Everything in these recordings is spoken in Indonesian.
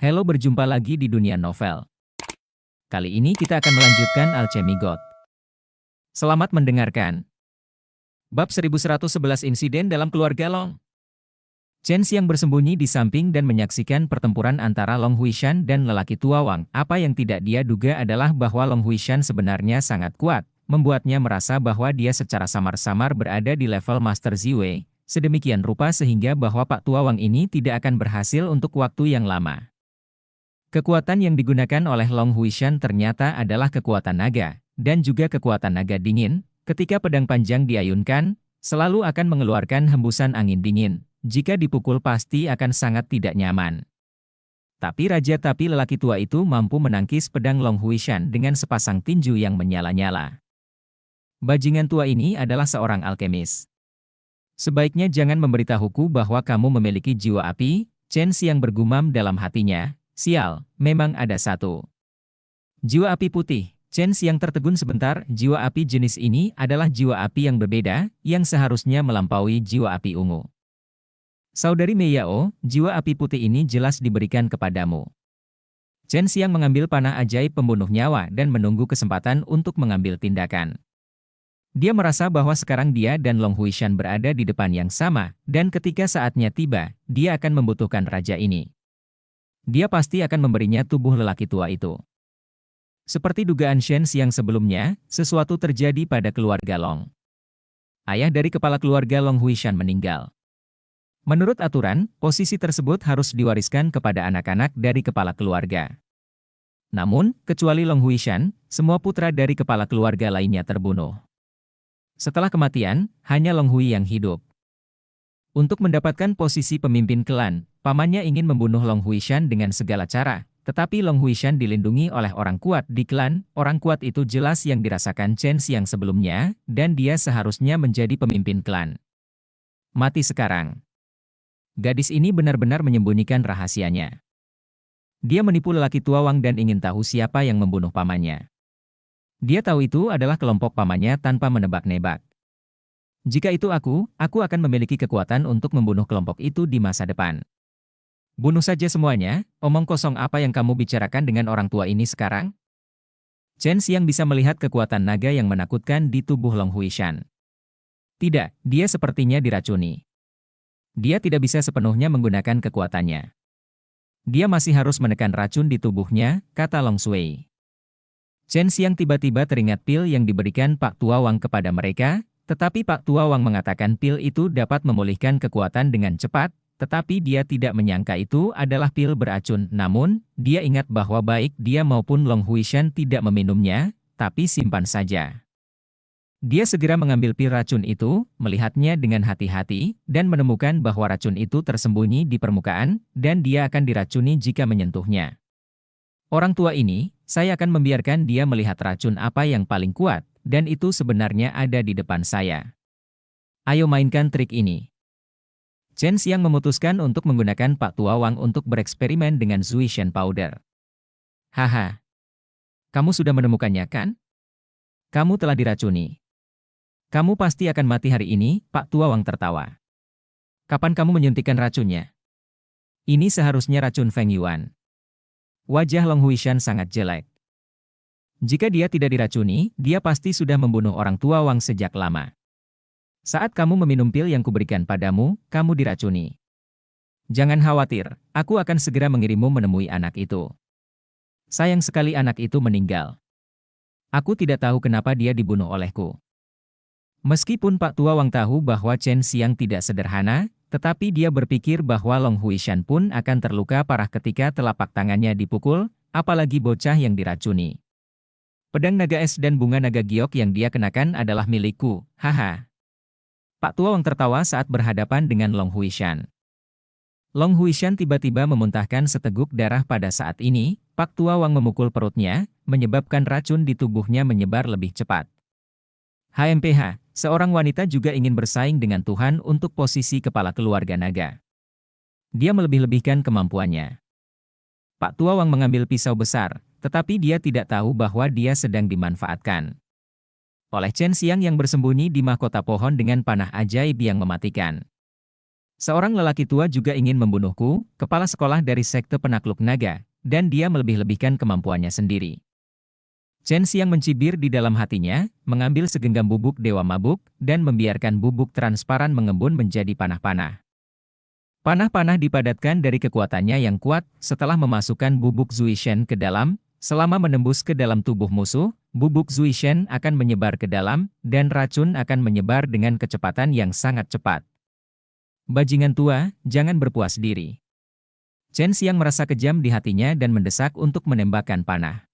Halo, berjumpa lagi di dunia novel. Kali ini kita akan melanjutkan Alchemy God. Selamat mendengarkan. Bab 1111 Insiden dalam Keluarga Long. Chen Xiang bersembunyi di samping dan menyaksikan pertempuran antara Long Huishan dan lelaki tua Wang. Apa yang tidak dia duga adalah bahwa Long Huishan sebenarnya sangat kuat, membuatnya merasa bahwa dia secara samar-samar berada di level Master Ziwei, sedemikian rupa sehingga bahwa Pak Tua Wang ini tidak akan berhasil untuk waktu yang lama. Kekuatan yang digunakan oleh Long Huishan ternyata adalah kekuatan naga, dan juga kekuatan naga dingin. Ketika pedang panjang diayunkan, selalu akan mengeluarkan hembusan angin dingin. Jika dipukul pasti akan sangat tidak nyaman. Tapi lelaki tua itu mampu menangkis pedang Long Huishan dengan sepasang tinju yang menyala-nyala. Bajingan tua ini adalah seorang alkemis. Sebaiknya jangan memberitahuku bahwa kamu memiliki jiwa api. Chen Xiang bergumam dalam hatinya. Sial, memang ada satu. Jiwa api putih. Chen Xiang tertegun sebentar. Jiwa api jenis ini adalah jiwa api yang berbeda, yang seharusnya melampaui jiwa api ungu. Saudari Mei Yao, jiwa api putih ini jelas diberikan kepadamu. Chen Xiang mengambil panah ajaib pembunuh nyawa dan menunggu kesempatan untuk mengambil tindakan. Dia merasa bahwa sekarang dia dan Long Huishan berada di depan yang sama, dan ketika saatnya tiba, dia akan membutuhkan raja ini. Dia pasti akan memberinya tubuh lelaki tua itu. Seperti dugaan Chen Xiang sebelumnya, sesuatu terjadi pada keluarga Long. Ayah dari kepala keluarga Long Huishan meninggal. Menurut aturan, posisi tersebut harus diwariskan kepada anak-anak dari kepala keluarga. Namun, kecuali Long Huishan, semua putra dari kepala keluarga lainnya terbunuh. Setelah kematian, hanya Long Hui yang hidup. Untuk mendapatkan posisi pemimpin klan, pamannya ingin membunuh Long Huishan dengan segala cara, tetapi Long Huishan dilindungi oleh orang kuat di klan. Orang kuat itu jelas yang dirasakan Chen Xiang sebelumnya, dan dia seharusnya menjadi pemimpin klan. Mati sekarang. Gadis ini benar-benar menyembunyikan rahasianya. Dia menipu lelaki tua Wang dan ingin tahu siapa yang membunuh pamannya. Dia tahu itu adalah kelompok pamannya tanpa menebak-nebak. Jika itu aku akan memiliki kekuatan untuk membunuh kelompok itu di masa depan. Bunuh saja semuanya. Omong kosong apa yang kamu bicarakan dengan orang tua ini sekarang? Chen Xiang bisa melihat kekuatan naga yang menakutkan di tubuh Long Huishan. Tidak, dia sepertinya diracuni. Dia tidak bisa sepenuhnya menggunakan kekuatannya. Dia masih harus menekan racun di tubuhnya, kata Long Sui. Chen Xiang tiba-tiba teringat pil yang diberikan Pak Tua Wang kepada mereka, tetapi Pak Tua Wang mengatakan pil itu dapat memulihkan kekuatan dengan cepat, tetapi dia tidak menyangka itu adalah pil beracun. Namun, dia ingat bahwa baik dia maupun Long Huishan tidak meminumnya, tapi simpan saja. Dia segera mengambil pil racun itu, melihatnya dengan hati-hati, dan menemukan bahwa racun itu tersembunyi di permukaan, dan dia akan diracuni jika menyentuhnya. Orang tua ini, saya akan membiarkan dia melihat racun apa yang paling kuat, dan itu sebenarnya ada di depan saya. Ayo mainkan trik ini. Chen Xiang memutuskan untuk menggunakan Pak Tua Wang untuk bereksperimen dengan Zui Shen Powder. Haha. Kamu sudah menemukannya kan? Kamu telah diracuni. Kamu pasti akan mati hari ini, Pak Tua Wang tertawa. Kapan kamu menyuntikkan racunnya? Ini seharusnya racun Feng Yuan. Wajah Long Huishan sangat jelek. Jika dia tidak diracuni, dia pasti sudah membunuh orang tua Wang sejak lama. Saat kamu meminum pil yang kuberikan padamu, kamu diracuni. Jangan khawatir, aku akan segera mengirimmu menemui anak itu. Sayang sekali anak itu meninggal. Aku tidak tahu kenapa dia dibunuh olehku. Meskipun Pak Tua Wang tahu bahwa Chen Xiang tidak sederhana, tetapi dia berpikir bahwa Long Huishan pun akan terluka parah ketika telapak tangannya dipukul, apalagi bocah yang diracuni. Pedang naga es dan bunga naga giok yang dia kenakan adalah milikku, haha. Pak Tua Wang tertawa saat berhadapan dengan Long Huishan. Long Huishan tiba-tiba memuntahkan seteguk darah pada saat ini. Pak Tua Wang memukul perutnya, menyebabkan racun di tubuhnya menyebar lebih cepat. HMPH, seorang wanita juga ingin bersaing dengan Tuhan untuk posisi kepala keluarga naga. Dia melebih-lebihkan kemampuannya. Pak Tua Wang mengambil pisau besar, tetapi dia tidak tahu bahwa dia sedang dimanfaatkan oleh Chen Xiang yang bersembunyi di mahkota pohon dengan panah ajaib yang mematikan. Seorang lelaki tua juga ingin membunuhku, kepala sekolah dari sekte penakluk naga, dan dia melebih-lebihkan kemampuannya sendiri. Chen Xiang mencibir di dalam hatinya, mengambil segenggam bubuk dewa mabuk, dan membiarkan bubuk transparan mengembun menjadi panah-panah. Panah-panah dipadatkan dari kekuatannya yang kuat, setelah memasukkan bubuk Zuishen ke dalam, selama menembus ke dalam tubuh musuh, bubuk Zuishen akan menyebar ke dalam, dan racun akan menyebar dengan kecepatan yang sangat cepat. Bajingan tua, jangan berpuas diri. Chen Xiang merasa kejam di hatinya dan mendesak untuk menembakkan panah.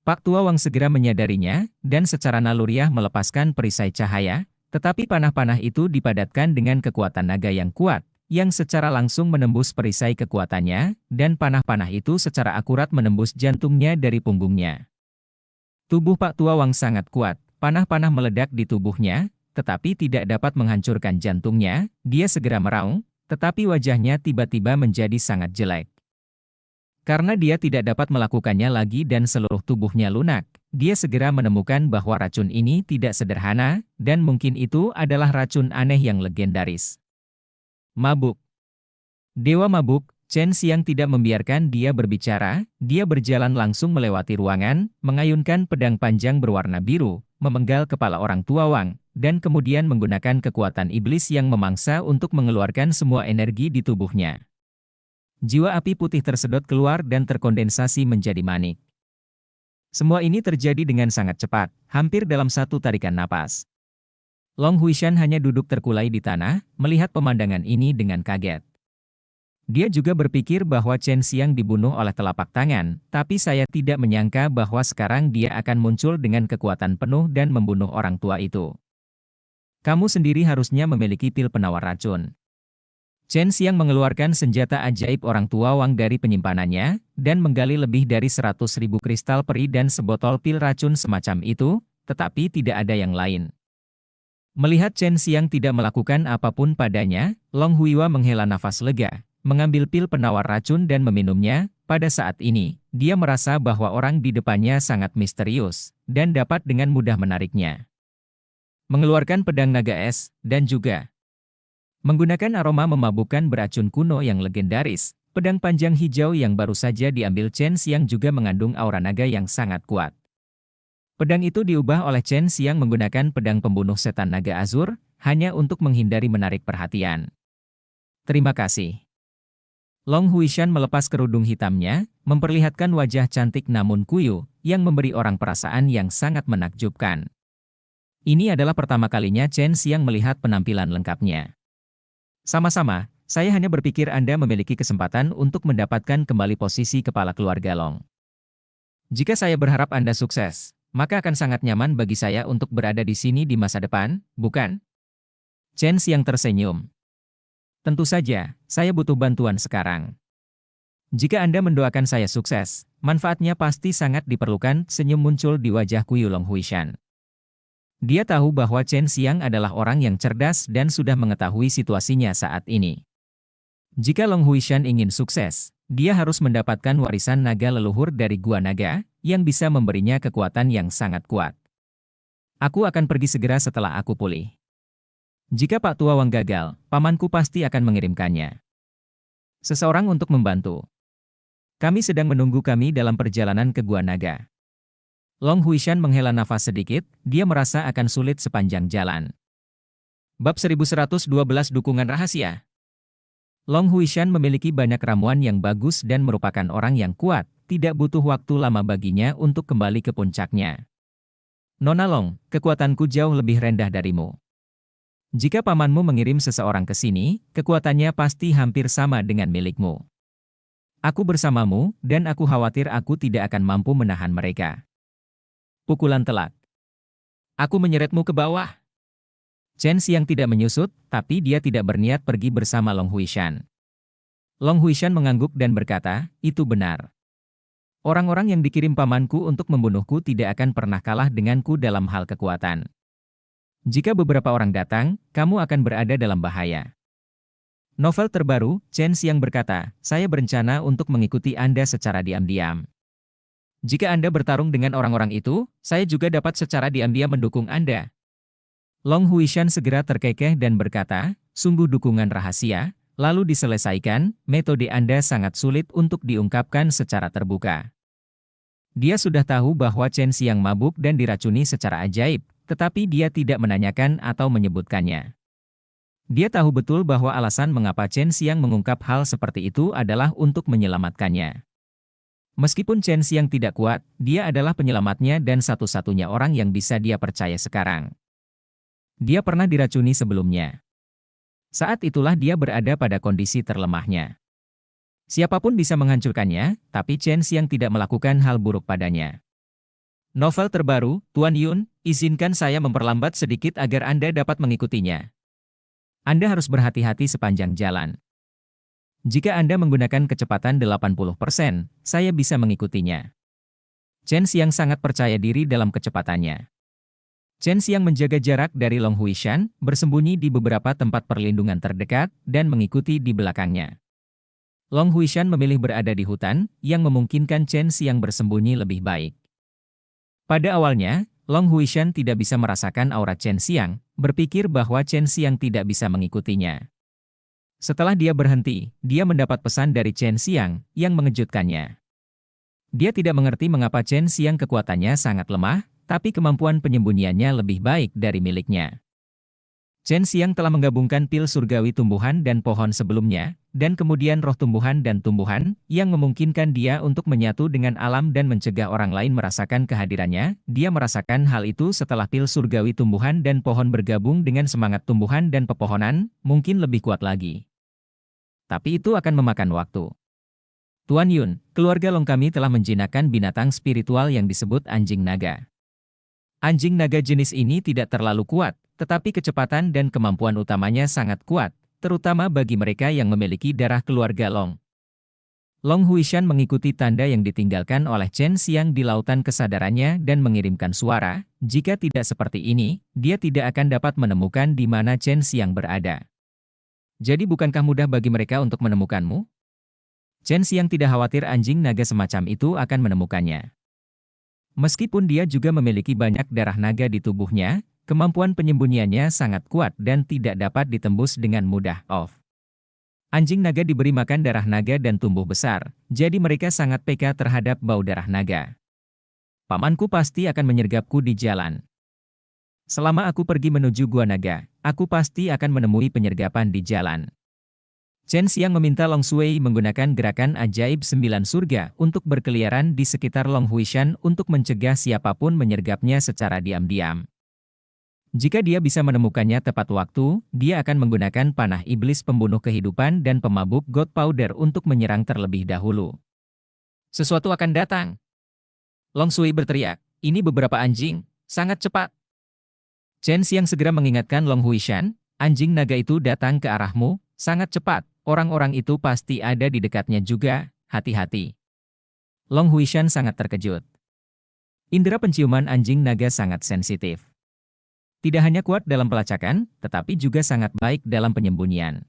Pak Tua Wang segera menyadarinya, dan secara naluriah melepaskan perisai cahaya, tetapi panah-panah itu dipadatkan dengan kekuatan naga yang kuat, yang secara langsung menembus perisai kekuatannya, dan panah-panah itu secara akurat menembus jantungnya dari punggungnya. Tubuh Pak Tua Wang sangat kuat, panah-panah meledak di tubuhnya, tetapi tidak dapat menghancurkan jantungnya. Dia segera meraung, tetapi wajahnya tiba-tiba menjadi sangat jelek. Karena dia tidak dapat melakukannya lagi dan seluruh tubuhnya lunak, dia segera menemukan bahwa racun ini tidak sederhana, dan mungkin itu adalah racun aneh yang legendaris. Mabuk. Dewa mabuk, Chen Xiang tidak membiarkan dia berbicara, dia berjalan langsung melewati ruangan, mengayunkan pedang panjang berwarna biru, memenggal kepala orang tua Wang, dan kemudian menggunakan kekuatan iblis yang memangsa untuk mengeluarkan semua energi di tubuhnya. Jiwa api putih tersedot keluar dan terkondensasi menjadi manik. Semua ini terjadi dengan sangat cepat, hampir dalam satu tarikan napas. Long Huishan hanya duduk terkulai di tanah, melihat pemandangan ini dengan kaget. Dia juga berpikir bahwa Chen Xiang dibunuh oleh telapak tangan, tapi saya tidak menyangka bahwa sekarang dia akan muncul dengan kekuatan penuh dan membunuh orang tua itu. Kamu sendiri harusnya memiliki pil penawar racun. Chen Xiang mengeluarkan senjata ajaib orang tua Wang dari penyimpanannya, dan menggali lebih dari 100.000 kristal peri dan sebotol pil racun semacam itu, tetapi tidak ada yang lain. Melihat Chen Xiang tidak melakukan apapun padanya, Long Huiwa menghela nafas lega, mengambil pil penawar racun dan meminumnya. Pada saat ini, dia merasa bahwa orang di depannya sangat misterius, dan dapat dengan mudah menariknya. Mengeluarkan pedang naga es, dan juga menggunakan aroma memabukkan beracun kuno yang legendaris, pedang panjang hijau yang baru saja diambil Chen Xiang juga mengandung aura naga yang sangat kuat. Pedang itu diubah oleh Chen Xiang menggunakan pedang pembunuh setan naga azur, hanya untuk menghindari menarik perhatian. Terima kasih. Long Huishan melepas kerudung hitamnya, memperlihatkan wajah cantik namun kuyu, yang memberi orang perasaan yang sangat menakjubkan. Ini adalah pertama kalinya Chen Xiang melihat penampilan lengkapnya. Sama-sama, saya hanya berpikir Anda memiliki kesempatan untuk mendapatkan kembali posisi kepala keluarga Long. Jika saya berharap Anda sukses, maka akan sangat nyaman bagi saya untuk berada di sini di masa depan, bukan? Chen Xiang tersenyum. Tentu saja, saya butuh bantuan sekarang. Jika Anda mendoakan saya sukses, manfaatnya pasti sangat diperlukan. Senyum muncul di wajah Kuyu Long Huishan. Dia tahu bahwa Chen Xiang adalah orang yang cerdas dan sudah mengetahui situasinya saat ini. Jika Long Huishan ingin sukses, dia harus mendapatkan warisan naga leluhur dari Gua Naga, yang bisa memberinya kekuatan yang sangat kuat. Aku akan pergi segera setelah aku pulih. Jika Pak Tua Wang gagal, pamanku pasti akan mengirimkannya. Seseorang untuk membantu. Kami sedang menunggu kami dalam perjalanan ke Gua Naga. Long Huishan menghela nafas sedikit, dia merasa akan sulit sepanjang jalan. Bab 1112 Dukungan Rahasia. Long Huishan memiliki banyak ramuan yang bagus dan merupakan orang yang kuat, tidak butuh waktu lama baginya untuk kembali ke puncaknya. Nona Long, kekuatanku jauh lebih rendah darimu. Jika pamanmu mengirim seseorang ke sini, kekuatannya pasti hampir sama dengan milikmu. Aku bersamamu, dan aku khawatir aku tidak akan mampu menahan mereka. Pukulan telak. Aku menyeretmu ke bawah. Chen Xiang tidak menyusut, tapi dia tidak berniat pergi bersama Long Huishan. Long Huishan mengangguk dan berkata, itu benar. Orang-orang yang dikirim pamanku untuk membunuhku tidak akan pernah kalah denganku dalam hal kekuatan. Jika beberapa orang datang, kamu akan berada dalam bahaya. Novel terbaru, Chen Xiang berkata, saya berencana untuk mengikuti Anda secara diam-diam. Jika Anda bertarung dengan orang-orang itu, saya juga dapat secara diam-diam mendukung Anda. Long Huishan segera terkekeh dan berkata, Sungguh dukungan rahasia, lalu diselesaikan, metode Anda sangat sulit untuk diungkapkan secara terbuka. Dia sudah tahu bahwa Chen Xiang mabuk dan diracuni secara ajaib, tetapi dia tidak menanyakan atau menyebutkannya. Dia tahu betul bahwa alasan mengapa Chen Xiang mengungkap hal seperti itu adalah untuk menyelamatkannya. Meskipun Chen Xiang tidak kuat, dia adalah penyelamatnya dan satu-satunya orang yang bisa dia percaya sekarang. Dia pernah diracuni sebelumnya. Saat itulah dia berada pada kondisi terlemahnya. Siapapun bisa menghancurkannya, tapi Chen Xiang tidak melakukan hal buruk padanya. Novel terbaru, Tuan Yun, izinkan saya memperlambat sedikit agar Anda dapat mengikutinya. Anda harus berhati-hati sepanjang jalan. Jika Anda menggunakan kecepatan 80%, saya bisa mengikutinya. Chen Xiang sangat percaya diri dalam kecepatannya. Chen Xiang menjaga jarak dari Long Huishan, bersembunyi di beberapa tempat perlindungan terdekat, dan mengikuti di belakangnya. Long Huishan memilih berada di hutan, yang memungkinkan Chen Xiang bersembunyi lebih baik. Pada awalnya, Long Huishan tidak bisa merasakan aura Chen Xiang, berpikir bahwa Chen Xiang tidak bisa mengikutinya. Setelah dia berhenti, dia mendapat pesan dari Chen Xiang, yang mengejutkannya. Dia tidak mengerti mengapa Chen Xiang kekuatannya sangat lemah, tapi kemampuan penyembunyiannya lebih baik dari miliknya. Chen Xiang telah menggabungkan pil surgawi tumbuhan dan pohon sebelumnya, dan kemudian roh tumbuhan dan tumbuhan, yang memungkinkan dia untuk menyatu dengan alam dan mencegah orang lain merasakan kehadirannya. Dia merasakan hal itu setelah pil surgawi tumbuhan dan pohon bergabung dengan semangat tumbuhan dan pepohonan, mungkin lebih kuat lagi. Tapi itu akan memakan waktu. Tuan Yun, keluarga Long kami telah menjinakkan binatang spiritual yang disebut anjing naga. Anjing naga jenis ini tidak terlalu kuat, tetapi kecepatan dan kemampuan utamanya sangat kuat, terutama bagi mereka yang memiliki darah keluarga Long. Long Huishan mengikuti tanda yang ditinggalkan oleh Chen Xiang di lautan kesadarannya dan mengirimkan suara. Jika tidak seperti ini, dia tidak akan dapat menemukan di mana Chen Xiang berada. Jadi bukankah mudah bagi mereka untuk menemukanmu? Chen Xiang tidak khawatir anjing naga semacam itu akan menemukannya. Meskipun dia juga memiliki banyak darah naga di tubuhnya, kemampuan penyembunyiannya sangat kuat dan tidak dapat ditembus dengan mudah. Anjing naga diberi makan darah naga dan tumbuh besar, jadi mereka sangat peka terhadap bau darah naga. Pamanku pasti akan menyergapku di jalan. Selama aku pergi menuju Gua Naga, aku pasti akan menemui penyergapan di jalan. Chen Xiang meminta Long Sui menggunakan gerakan ajaib 9 surga untuk berkeliaran di sekitar Long Huishan untuk mencegah siapapun menyergapnya secara diam-diam. Jika dia bisa menemukannya tepat waktu, dia akan menggunakan panah iblis pembunuh kehidupan dan pemabuk God Powder untuk menyerang terlebih dahulu. Sesuatu akan datang. Long Sui berteriak, ini beberapa anjing, sangat cepat. Chen Xiang segera mengingatkan Long Huishan, anjing naga itu datang ke arahmu, sangat cepat. Orang-orang itu pasti ada di dekatnya juga, hati-hati. Long Huishan sangat terkejut. Indera penciuman anjing naga sangat sensitif. Tidak hanya kuat dalam pelacakan, tetapi juga sangat baik dalam penyembunyian.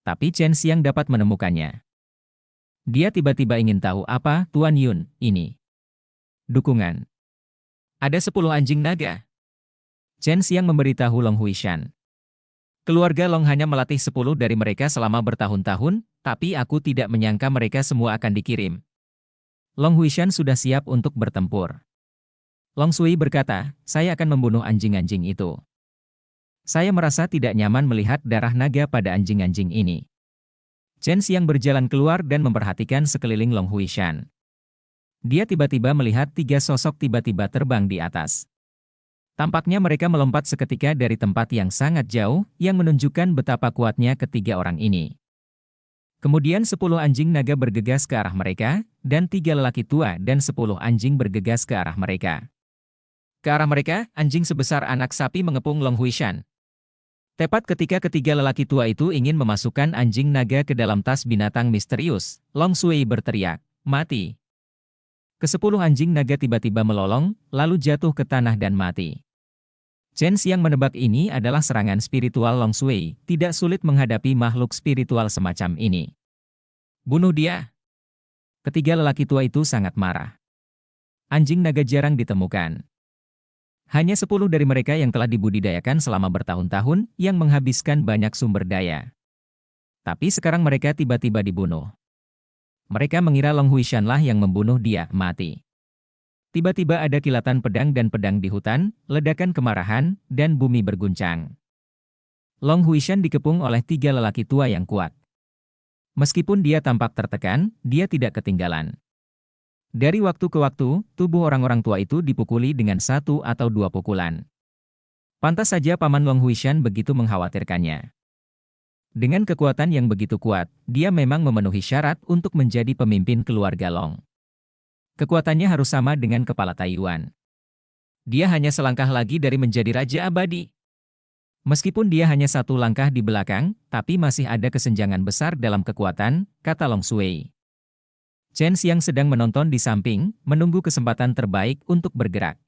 Tapi Chen Xiang dapat menemukannya. Dia tiba-tiba ingin tahu apa, Tuan Yun, ini. Dukungan. Ada 10 anjing naga. Chen Xiang memberitahu Long Huishan. Keluarga Long hanya melatih 10 dari mereka selama bertahun-tahun, tapi aku tidak menyangka mereka semua akan dikirim. Long Huishan sudah siap untuk bertempur. Long Sui berkata, saya akan membunuh anjing-anjing itu. Saya merasa tidak nyaman melihat darah naga pada anjing-anjing ini. Chen Xiang berjalan keluar dan memperhatikan sekeliling Long Huishan. Dia tiba-tiba melihat 3 sosok tiba-tiba terbang di atas. Tampaknya mereka melompat seketika dari tempat yang sangat jauh, yang menunjukkan betapa kuatnya ketiga orang ini. Kemudian 10 anjing naga bergegas ke arah mereka, dan 3 lelaki tua dan 10 anjing bergegas ke arah mereka. Ke arah mereka, anjing sebesar anak sapi mengepung Long Huishan. Tepat ketika ketiga lelaki tua itu ingin memasukkan anjing naga ke dalam tas binatang misterius, Long Sui berteriak, mati. Ke-10 anjing naga tiba-tiba melolong, lalu jatuh ke tanah dan mati. Chen Xiang menebak ini adalah serangan spiritual Long Sui, tidak sulit menghadapi makhluk spiritual semacam ini. Bunuh dia. Ketiga lelaki tua itu sangat marah. Anjing naga jarang ditemukan. Hanya 10 dari mereka yang telah dibudidayakan selama bertahun-tahun yang menghabiskan banyak sumber daya. Tapi sekarang mereka tiba-tiba dibunuh. Mereka mengira Long Huishan-lah yang membunuh dia mati. Tiba-tiba ada kilatan pedang dan pedang di hutan, ledakan kemarahan, dan bumi berguncang. Long Huishan dikepung oleh 3 lelaki tua yang kuat. Meskipun dia tampak tertekan, dia tidak ketinggalan. Dari waktu ke waktu, tubuh orang-orang tua itu dipukuli dengan 1 atau 2 pukulan. Pantas saja Paman Long Huishan begitu mengkhawatirkannya. Dengan kekuatan yang begitu kuat, dia memang memenuhi syarat untuk menjadi pemimpin keluarga Long. Kekuatannya harus sama dengan kepala Taiyuan. Dia hanya selangkah lagi dari menjadi Raja Abadi. Meskipun dia hanya 1 langkah di belakang, tapi masih ada kesenjangan besar dalam kekuatan, kata Long Sui. Chen Xiang sedang menonton di samping, menunggu kesempatan terbaik untuk bergerak.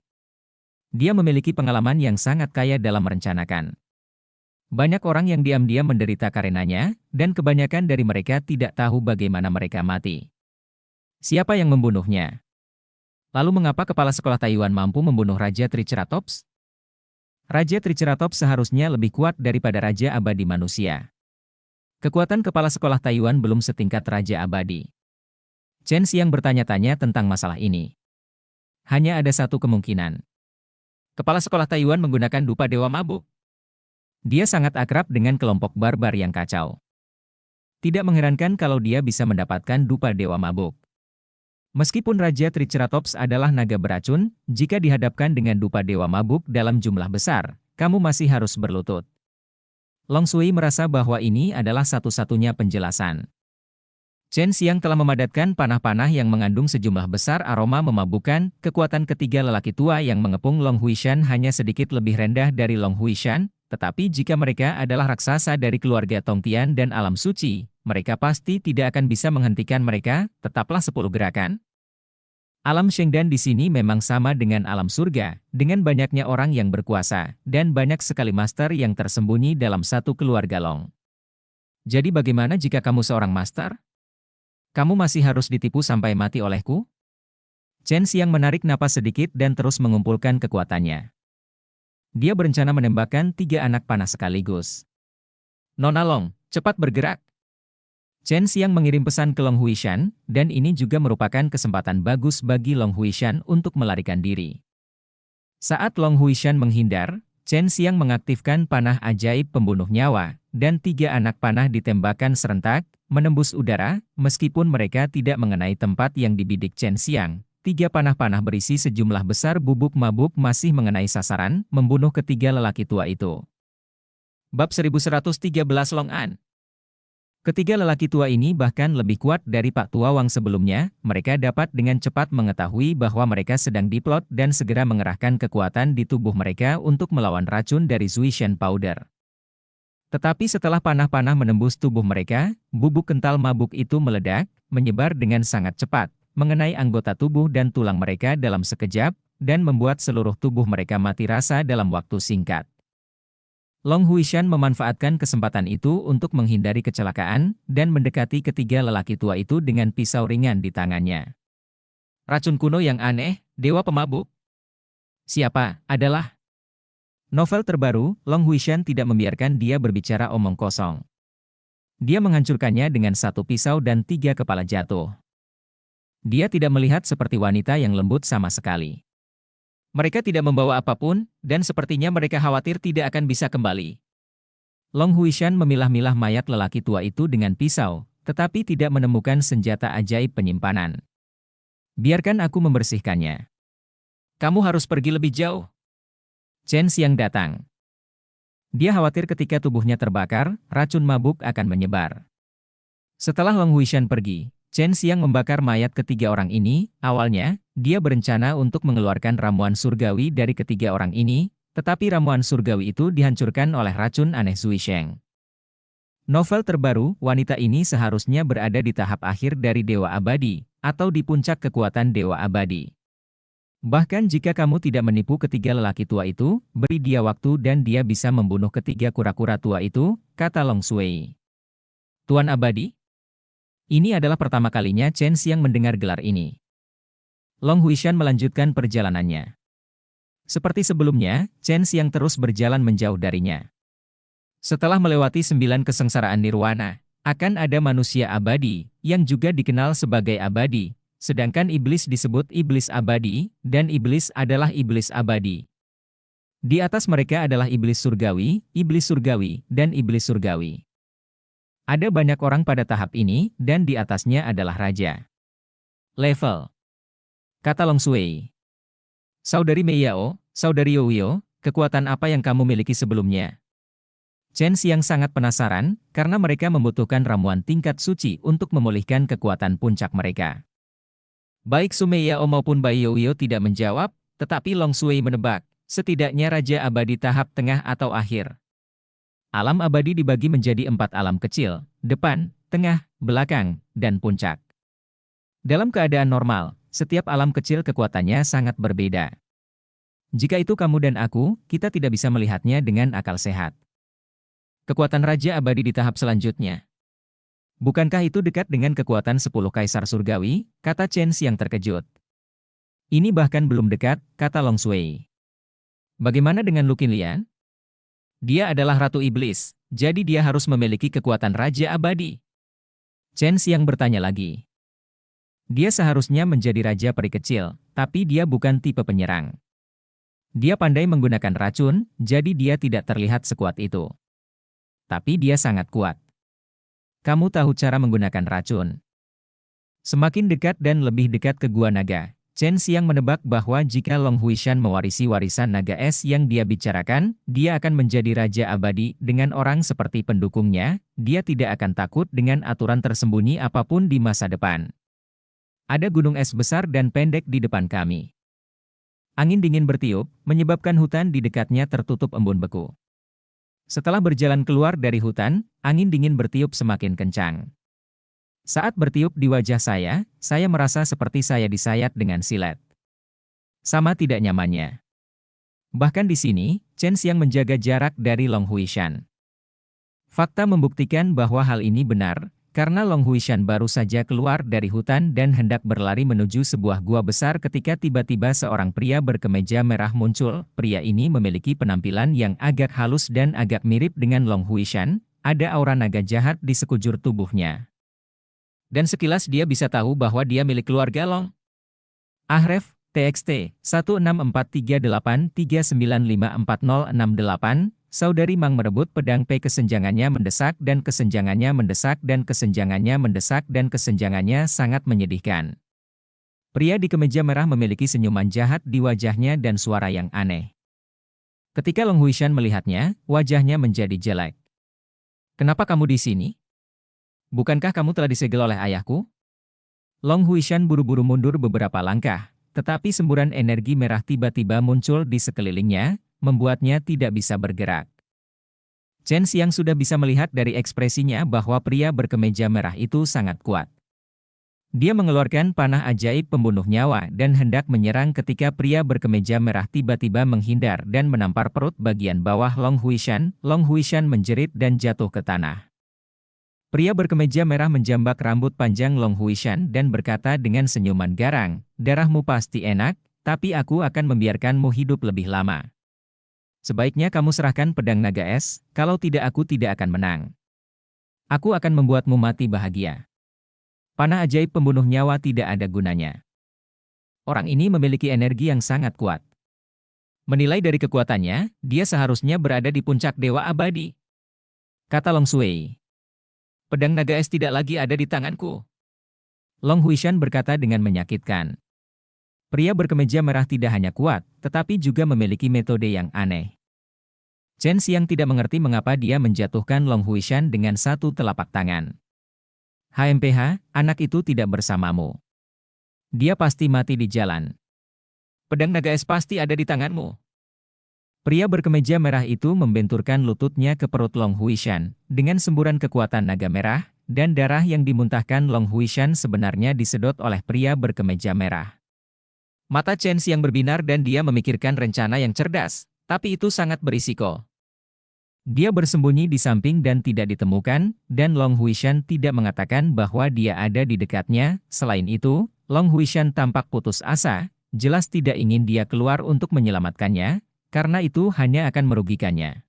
Dia memiliki pengalaman yang sangat kaya dalam merencanakan. Banyak orang yang diam-diam menderita karenanya, dan kebanyakan dari mereka tidak tahu bagaimana mereka mati. Siapa yang membunuhnya? Lalu mengapa kepala sekolah Taiyuan mampu membunuh Raja Triceratops? Raja Triceratops seharusnya lebih kuat daripada Raja Abadi manusia. Kekuatan kepala sekolah Taiyuan belum setingkat Raja Abadi. Chen Xiang bertanya-tanya tentang masalah ini. Hanya ada satu kemungkinan. Kepala sekolah Taiyuan menggunakan dupa Dewa Mabuk. Dia sangat akrab dengan kelompok barbar yang kacau. Tidak mengherankan kalau dia bisa mendapatkan dupa Dewa Mabuk. Meskipun Raja Triceratops adalah naga beracun, jika dihadapkan dengan dupa Dewa Mabuk dalam jumlah besar, kamu masih harus berlutut. Long Sui merasa bahwa ini adalah satu-satunya penjelasan. Chen Xiang telah memadatkan panah-panah yang mengandung sejumlah besar aroma memabukkan. Kekuatan ketiga lelaki tua yang mengepung Long Huishan hanya sedikit lebih rendah dari Long Huishan, tetapi jika mereka adalah raksasa dari keluarga Tongtian dan alam suci, mereka pasti tidak akan bisa menghentikan mereka. Tetaplah 10 gerakan. Alam Shengdan di sini memang sama dengan alam surga, dengan banyaknya orang yang berkuasa, dan banyak sekali master yang tersembunyi dalam satu keluarga Long. Jadi bagaimana jika kamu seorang master? Kamu masih harus ditipu sampai mati olehku? Chen Xiang menarik napas sedikit dan terus mengumpulkan kekuatannya. Dia berencana menembakkan 3 anak panah sekaligus. Nona Long, cepat bergerak! Chen Xiang mengirim pesan ke Long Huishan, dan ini juga merupakan kesempatan bagus bagi Long Huishan untuk melarikan diri. Saat Long Huishan menghindar, Chen Xiang mengaktifkan panah ajaib pembunuh nyawa, dan 3 anak panah ditembakkan serentak, menembus udara, meskipun mereka tidak mengenai tempat yang dibidik Chen Xiang. 3 panah-panah berisi sejumlah besar bubuk mabuk masih mengenai sasaran, membunuh ketiga lelaki tua itu. Bab 1113 Long An. Ketiga lelaki tua ini bahkan lebih kuat dari Pak Tua Wang sebelumnya. Mereka dapat dengan cepat mengetahui bahwa mereka sedang diplot dan segera mengerahkan kekuatan di tubuh mereka untuk melawan racun dari Zuishan Powder. Tetapi setelah panah-panah menembus tubuh mereka, bubuk kental mabuk itu meledak, menyebar dengan sangat cepat, mengenai anggota tubuh dan tulang mereka dalam sekejap, dan membuat seluruh tubuh mereka mati rasa dalam waktu singkat. Long Huishan memanfaatkan kesempatan itu untuk menghindari kecelakaan dan mendekati ketiga lelaki tua itu dengan pisau ringan di tangannya. Racun kuno yang aneh, dewa pemabuk. Siapa adalah? Novel terbaru, Long Huishan tidak membiarkan dia berbicara omong kosong. Dia menghancurkannya dengan 1 pisau dan 3 kepala jatuh. Dia tidak melihat seperti wanita yang lembut sama sekali. Mereka tidak membawa apapun, dan sepertinya mereka khawatir tidak akan bisa kembali. Long Huishan memilah-milah mayat lelaki tua itu dengan pisau, tetapi tidak menemukan senjata ajaib penyimpanan. Biarkan aku membersihkannya. Kamu harus pergi lebih jauh. Chen Xiang datang. Dia khawatir ketika tubuhnya terbakar, racun mabuk akan menyebar. Setelah Long Huishan pergi, Chen Xiang membakar mayat ketiga orang ini. Awalnya, dia berencana untuk mengeluarkan ramuan surgawi dari ketiga orang ini, tetapi ramuan surgawi itu dihancurkan oleh racun aneh Zuisheng. Novel terbaru, wanita ini seharusnya berada di tahap akhir dari Dewa Abadi, atau di puncak kekuatan Dewa Abadi. Bahkan jika kamu tidak menipu ketiga lelaki tua itu, beri dia waktu dan dia bisa membunuh ketiga kura-kura tua itu, kata Long Sui. Tuan Abadi? Ini adalah pertama kalinya Chen Xiang mendengar gelar ini. Long Huishan melanjutkan perjalanannya. Seperti sebelumnya, Chen Xiang terus berjalan menjauh darinya. Setelah melewati 9 kesengsaraan nirwana, akan ada manusia abadi, yang juga dikenal sebagai abadi, sedangkan iblis disebut iblis abadi, dan iblis adalah iblis abadi. Di atas mereka adalah iblis surgawi, dan iblis surgawi. Ada banyak orang pada tahap ini, dan di atasnya adalah raja. Level. Kata Long Shui. Saudari Mei Yao, Saudari Youyo, kekuatan apa yang kamu miliki sebelumnya? Chen Xiang sangat penasaran, karena mereka membutuhkan ramuan tingkat suci untuk memulihkan kekuatan puncak mereka. Baik Su Mei Yao maupun Bai Youyo tidak menjawab, tetapi Long Shui menebak, setidaknya Raja Abadi tahap tengah atau akhir. Alam abadi dibagi menjadi 4 alam kecil, depan, tengah, belakang, dan puncak. Dalam keadaan normal, setiap alam kecil kekuatannya sangat berbeda. Jika itu kamu dan aku, kita tidak bisa melihatnya dengan akal sehat. Kekuatan Raja Abadi di tahap selanjutnya. Bukankah itu dekat dengan kekuatan 10 Kaisar Surgawi, kata Chen Xiang terkejut. Ini bahkan belum dekat, kata Long Shui. Bagaimana dengan Lu Qinlian? Dia adalah Ratu Iblis, jadi dia harus memiliki kekuatan Raja Abadi. Chen Xiang bertanya lagi. Dia seharusnya menjadi Raja Peri Kecil, tapi dia bukan tipe penyerang. Dia pandai menggunakan racun, jadi dia tidak terlihat sekuat itu. Tapi dia sangat kuat. Kamu tahu cara menggunakan racun. Semakin dekat dan lebih dekat ke Gua Naga, Chen Xiang menebak bahwa jika Long Huishan mewarisi warisan naga es yang dia bicarakan, dia akan menjadi Raja Abadi dengan orang seperti pendukungnya, dia tidak akan takut dengan aturan tersembunyi apapun di masa depan. Ada gunung es besar dan pendek di depan kami. Angin dingin bertiup, menyebabkan hutan di dekatnya tertutup embun beku. Setelah berjalan keluar dari hutan, angin dingin bertiup semakin kencang. Saat bertiup di wajah saya merasa seperti saya disayat dengan silet. Sama tidak nyamannya. Bahkan di sini, Chen Xiang menjaga jarak dari Long Huishan. Fakta membuktikan bahwa hal ini benar, karena Long Huishan baru saja keluar dari hutan dan hendak berlari menuju sebuah gua besar ketika tiba-tiba seorang pria berkemeja merah muncul. Pria ini memiliki penampilan yang agak halus dan agak mirip dengan Long Huishan, ada aura naga jahat di sekujur tubuhnya. Dan sekilas dia bisa tahu bahwa dia milik keluarga Long. Ahref, TXT, 164383954068, Saudari Mang merebut pedang P kesenjangannya mendesak dan kesenjangannya mendesak dan kesenjangannya mendesak dan kesenjangannya sangat menyedihkan. Pria di kemeja merah memiliki senyuman jahat di wajahnya dan suara yang aneh. Ketika Long Huishan melihatnya, wajahnya menjadi jelek. Kenapa kamu di sini? Bukankah kamu telah disegel oleh ayahku? Long Huishan buru-buru mundur beberapa langkah, tetapi semburan energi merah tiba-tiba muncul di sekelilingnya, membuatnya tidak bisa bergerak. Chen Xiang sudah bisa melihat dari ekspresinya bahwa pria berkemeja merah itu sangat kuat. Dia mengeluarkan panah ajaib pembunuh nyawa dan hendak menyerang ketika pria berkemeja merah tiba-tiba menghindar dan menampar perut bagian bawah Long Huishan. Long Huishan menjerit dan jatuh ke tanah. Pria berkemeja merah menjambak rambut panjang Long Huishan dan berkata dengan senyuman garang, "Darahmu pasti enak, tapi aku akan membiarkanmu hidup lebih lama. Sebaiknya kamu serahkan pedang naga es, kalau tidak aku tidak akan menang. Aku akan membuatmu mati bahagia." Panah ajaib pembunuh nyawa tidak ada gunanya. Orang ini memiliki energi yang sangat kuat. Menilai dari kekuatannya, dia seharusnya berada di puncak Dewa Abadi. Kata Long Shui. Pedang naga es tidak lagi ada di tanganku. Long Huishan berkata dengan menyakitkan. Pria berkemeja merah tidak hanya kuat, tetapi juga memiliki metode yang aneh. Chen Xiang tidak mengerti mengapa dia menjatuhkan Long Huishan dengan satu telapak tangan. HMPH, anak itu tidak bersamamu. Dia pasti mati di jalan. Pedang naga es pasti ada di tanganmu. Pria berkemeja merah itu membenturkan lututnya ke perut Long Huishan, dengan semburan kekuatan naga merah, dan darah yang dimuntahkan Long Huishan sebenarnya disedot oleh pria berkemeja merah. Mata Chen Xiang berbinar dan dia memikirkan rencana yang cerdas, tapi itu sangat berisiko. Dia bersembunyi di samping dan tidak ditemukan, dan Long Huishan tidak mengatakan bahwa dia ada di dekatnya. Selain itu, Long Huishan tampak putus asa, jelas tidak ingin dia keluar untuk menyelamatkannya, karena itu hanya akan merugikannya.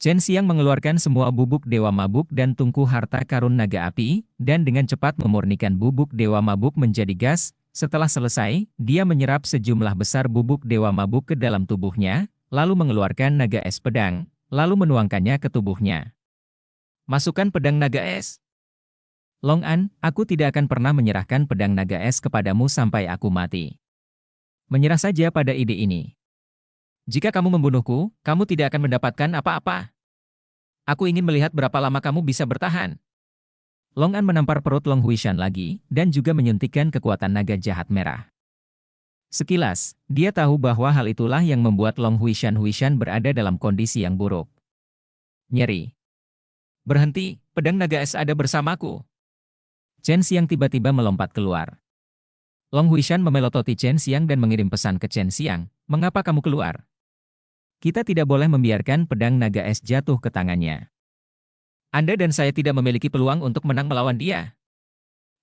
Chen Xiang mengeluarkan semua bubuk Dewa Mabuk dan tungku harta karun naga api, dan dengan cepat memurnikan bubuk Dewa Mabuk menjadi gas. Setelah selesai, dia menyerap sejumlah besar bubuk Dewa Mabuk ke dalam tubuhnya, lalu mengeluarkan naga es pedang, lalu menuangkannya ke tubuhnya. Masukkan pedang naga es. Long An, aku tidak akan pernah menyerahkan pedang naga es kepadamu sampai aku mati. Menyerah saja pada ide ini. Jika kamu membunuhku, kamu tidak akan mendapatkan apa-apa. Aku ingin melihat berapa lama kamu bisa bertahan. Long An menampar perut Long Huishan lagi, dan juga menyuntikkan kekuatan naga jahat merah. Sekilas, dia tahu bahwa hal itulah yang membuat Long Huishan berada dalam kondisi yang buruk. Nyeri. Berhenti, pedang naga es ada bersamaku. Chen Xiang tiba-tiba melompat keluar. Long Huishan memelototi Chen Xiang dan mengirim pesan ke Chen Xiang, mengapa kamu keluar? Kita tidak boleh membiarkan pedang naga es jatuh ke tangannya. Anda dan saya tidak memiliki peluang untuk menang melawan dia.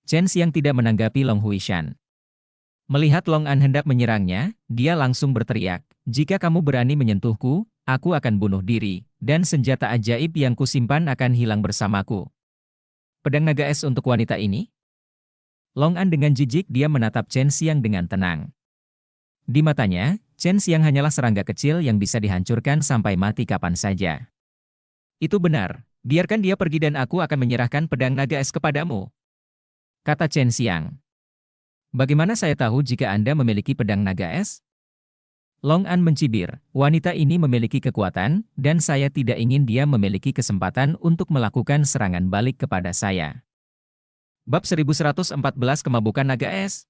Chen Xiang tidak menanggapi Long Huishan. Melihat Long An hendak menyerangnya, dia langsung berteriak, jika kamu berani menyentuhku, aku akan bunuh diri, dan senjata ajaib yang kusimpan akan hilang bersamaku. Pedang naga es untuk wanita ini? Long An dengan jijik dia menatap Chen Xiang dengan tenang. Di matanya, Chen Xiang hanyalah serangga kecil yang bisa dihancurkan sampai mati kapan saja. Itu benar, biarkan dia pergi dan aku akan menyerahkan pedang naga es kepadamu. Kata Chen Xiang. Bagaimana saya tahu jika Anda memiliki pedang naga es? Long An mencibir, wanita ini memiliki kekuatan, dan saya tidak ingin dia memiliki kesempatan untuk melakukan serangan balik kepada saya. Bab 1114 Kemabukan Naga Es.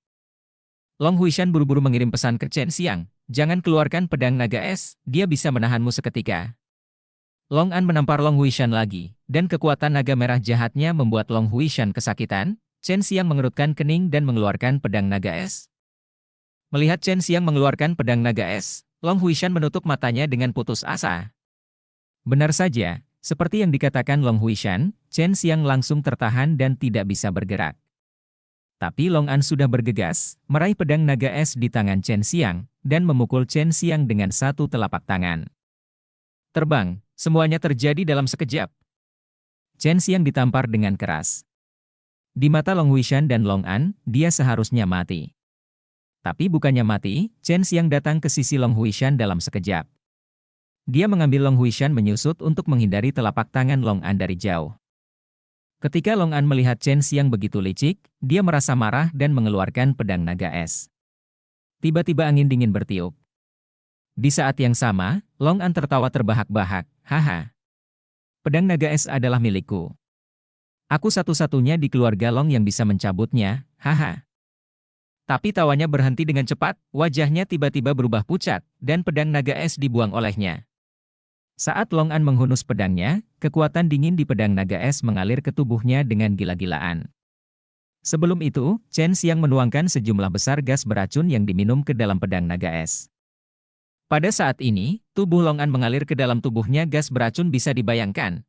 Long Huishan buru-buru mengirim pesan ke Chen Xiang, jangan keluarkan pedang naga es, dia bisa menahanmu seketika. Long An menampar Long Huishan lagi, dan kekuatan naga merah jahatnya membuat Long Huishan kesakitan. Chen Xiang mengerutkan kening dan mengeluarkan pedang naga es. Melihat Chen Xiang mengeluarkan pedang naga es, Long Huishan menutup matanya dengan putus asa. Benar saja, seperti yang dikatakan Long Huishan, Chen Xiang langsung tertahan dan tidak bisa bergerak. Tapi Long An sudah bergegas, meraih pedang naga es di tangan Chen Xiang, dan memukul Chen Xiang dengan satu telapak tangan. Terbang, semuanya terjadi dalam sekejap. Chen Xiang ditampar dengan keras. Di mata Long Huishan dan Long An, dia seharusnya mati. Tapi bukannya mati, Chen Xiang datang ke sisi Long Huishan dalam sekejap. Dia mengambil Long Huishan menyusut untuk menghindari telapak tangan Long An dari jauh. Ketika Long An melihat Chen Xiang begitu licik, dia merasa marah dan mengeluarkan pedang naga es. Tiba-tiba angin dingin bertiup. Di saat yang sama, Long An tertawa terbahak-bahak, haha. Pedang naga es adalah milikku. Aku satu-satunya di keluarga Long yang bisa mencabutnya, haha. Tapi tawanya berhenti dengan cepat, wajahnya tiba-tiba berubah pucat, dan pedang naga es dibuang olehnya. Saat Long An menghunus pedangnya, kekuatan dingin di pedang naga es mengalir ke tubuhnya dengan gila-gilaan. Sebelum itu, Chen Xiang menuangkan sejumlah besar gas beracun yang diminum ke dalam pedang naga es. Pada saat ini, tubuh Long An mengalir ke dalam tubuhnya gas beracun bisa dibayangkan.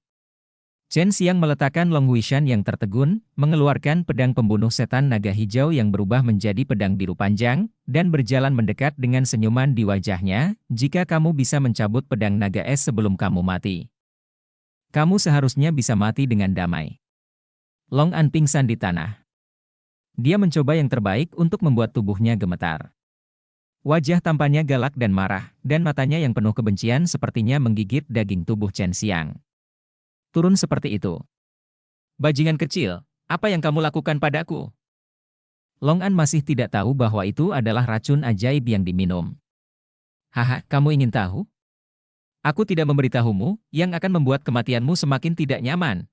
Chen Xiang meletakkan Long Huishan yang tertegun, mengeluarkan pedang pembunuh setan naga hijau yang berubah menjadi pedang biru panjang, dan berjalan mendekat dengan senyuman di wajahnya, jika kamu bisa mencabut pedang naga es sebelum kamu mati. Kamu seharusnya bisa mati dengan damai. Long An pingsan di tanah. Dia mencoba yang terbaik untuk membuat tubuhnya gemetar. Wajah tampannya galak dan marah, dan matanya yang penuh kebencian sepertinya menggigit daging tubuh Chen Xiang. Turun seperti itu. Bajingan kecil, apa yang kamu lakukan padaku? Long An masih tidak tahu bahwa itu adalah racun ajaib yang diminum. Haha, kamu ingin tahu? Aku tidak memberitahumu, yang akan membuat kematianmu semakin tidak nyaman.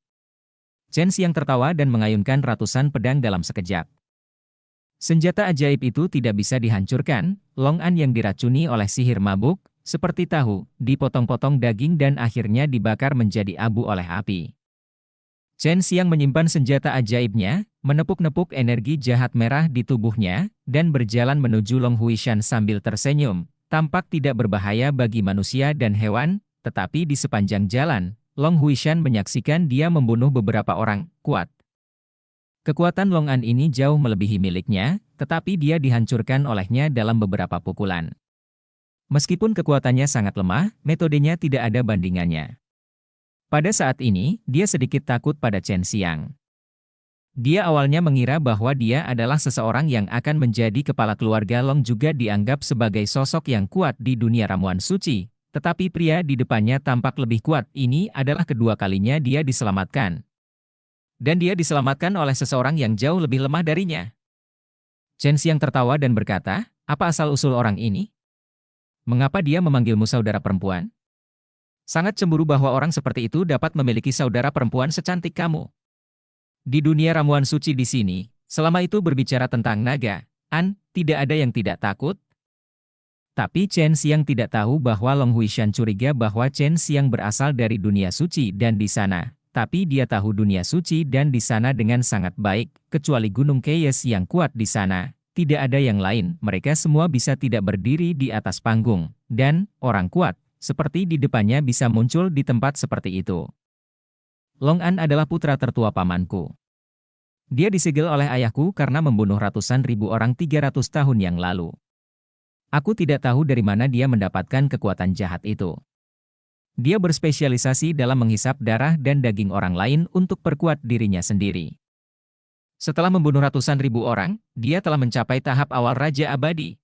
Chen Xiang tertawa dan mengayunkan ratusan pedang dalam sekejap. Senjata ajaib itu tidak bisa dihancurkan, Long An yang diracuni oleh sihir mabuk, seperti tahu, dipotong-potong daging dan akhirnya dibakar menjadi abu oleh api. Chen Xiang menyimpan senjata ajaibnya, menepuk-nepuk energi jahat merah di tubuhnya, dan berjalan menuju Long Huishan sambil tersenyum. Tampak tidak berbahaya bagi manusia dan hewan, tetapi di sepanjang jalan, Long Huishan menyaksikan dia membunuh beberapa orang kuat. Kekuatan Long An ini jauh melebihi miliknya, tetapi dia dihancurkan olehnya dalam beberapa pukulan. Meskipun kekuatannya sangat lemah, metodenya tidak ada bandingannya. Pada saat ini, dia sedikit takut pada Chen Xiang. Dia awalnya mengira bahwa dia adalah seseorang yang akan menjadi kepala keluarga Long, juga dianggap sebagai sosok yang kuat di dunia ramuan suci. Tetapi pria di depannya tampak lebih kuat. Ini adalah kedua kalinya dia diselamatkan. Dan dia diselamatkan oleh seseorang yang jauh lebih lemah darinya. Chen Xiang tertawa dan berkata, apa asal-usul orang ini? Mengapa dia memanggilmu saudara perempuan? Sangat cemburu bahwa orang seperti itu dapat memiliki saudara perempuan secantik kamu. Di dunia ramuan suci di sini, selama itu berbicara tentang naga, tidak ada yang tidak takut. Tapi Chen Xiang tidak tahu bahwa Long Huishan curiga bahwa Chen Xiang berasal dari dunia suci dan di sana. Tapi dia tahu dunia suci dan di sana dengan sangat baik, kecuali Gunung Keyes yang kuat di sana. Tidak ada yang lain, mereka semua bisa tidak berdiri di atas panggung. Dan, orang kuat, seperti di depannya bisa muncul di tempat seperti itu. Long An adalah putra tertua pamanku. Dia disegel oleh ayahku karena membunuh ratusan ribu orang 300 tahun yang lalu. Aku tidak tahu dari mana dia mendapatkan kekuatan jahat itu. Dia berspesialisasi dalam menghisap darah dan daging orang lain untuk perkuat dirinya sendiri. Setelah membunuh ratusan ribu orang, dia telah mencapai tahap awal Raja Abadi.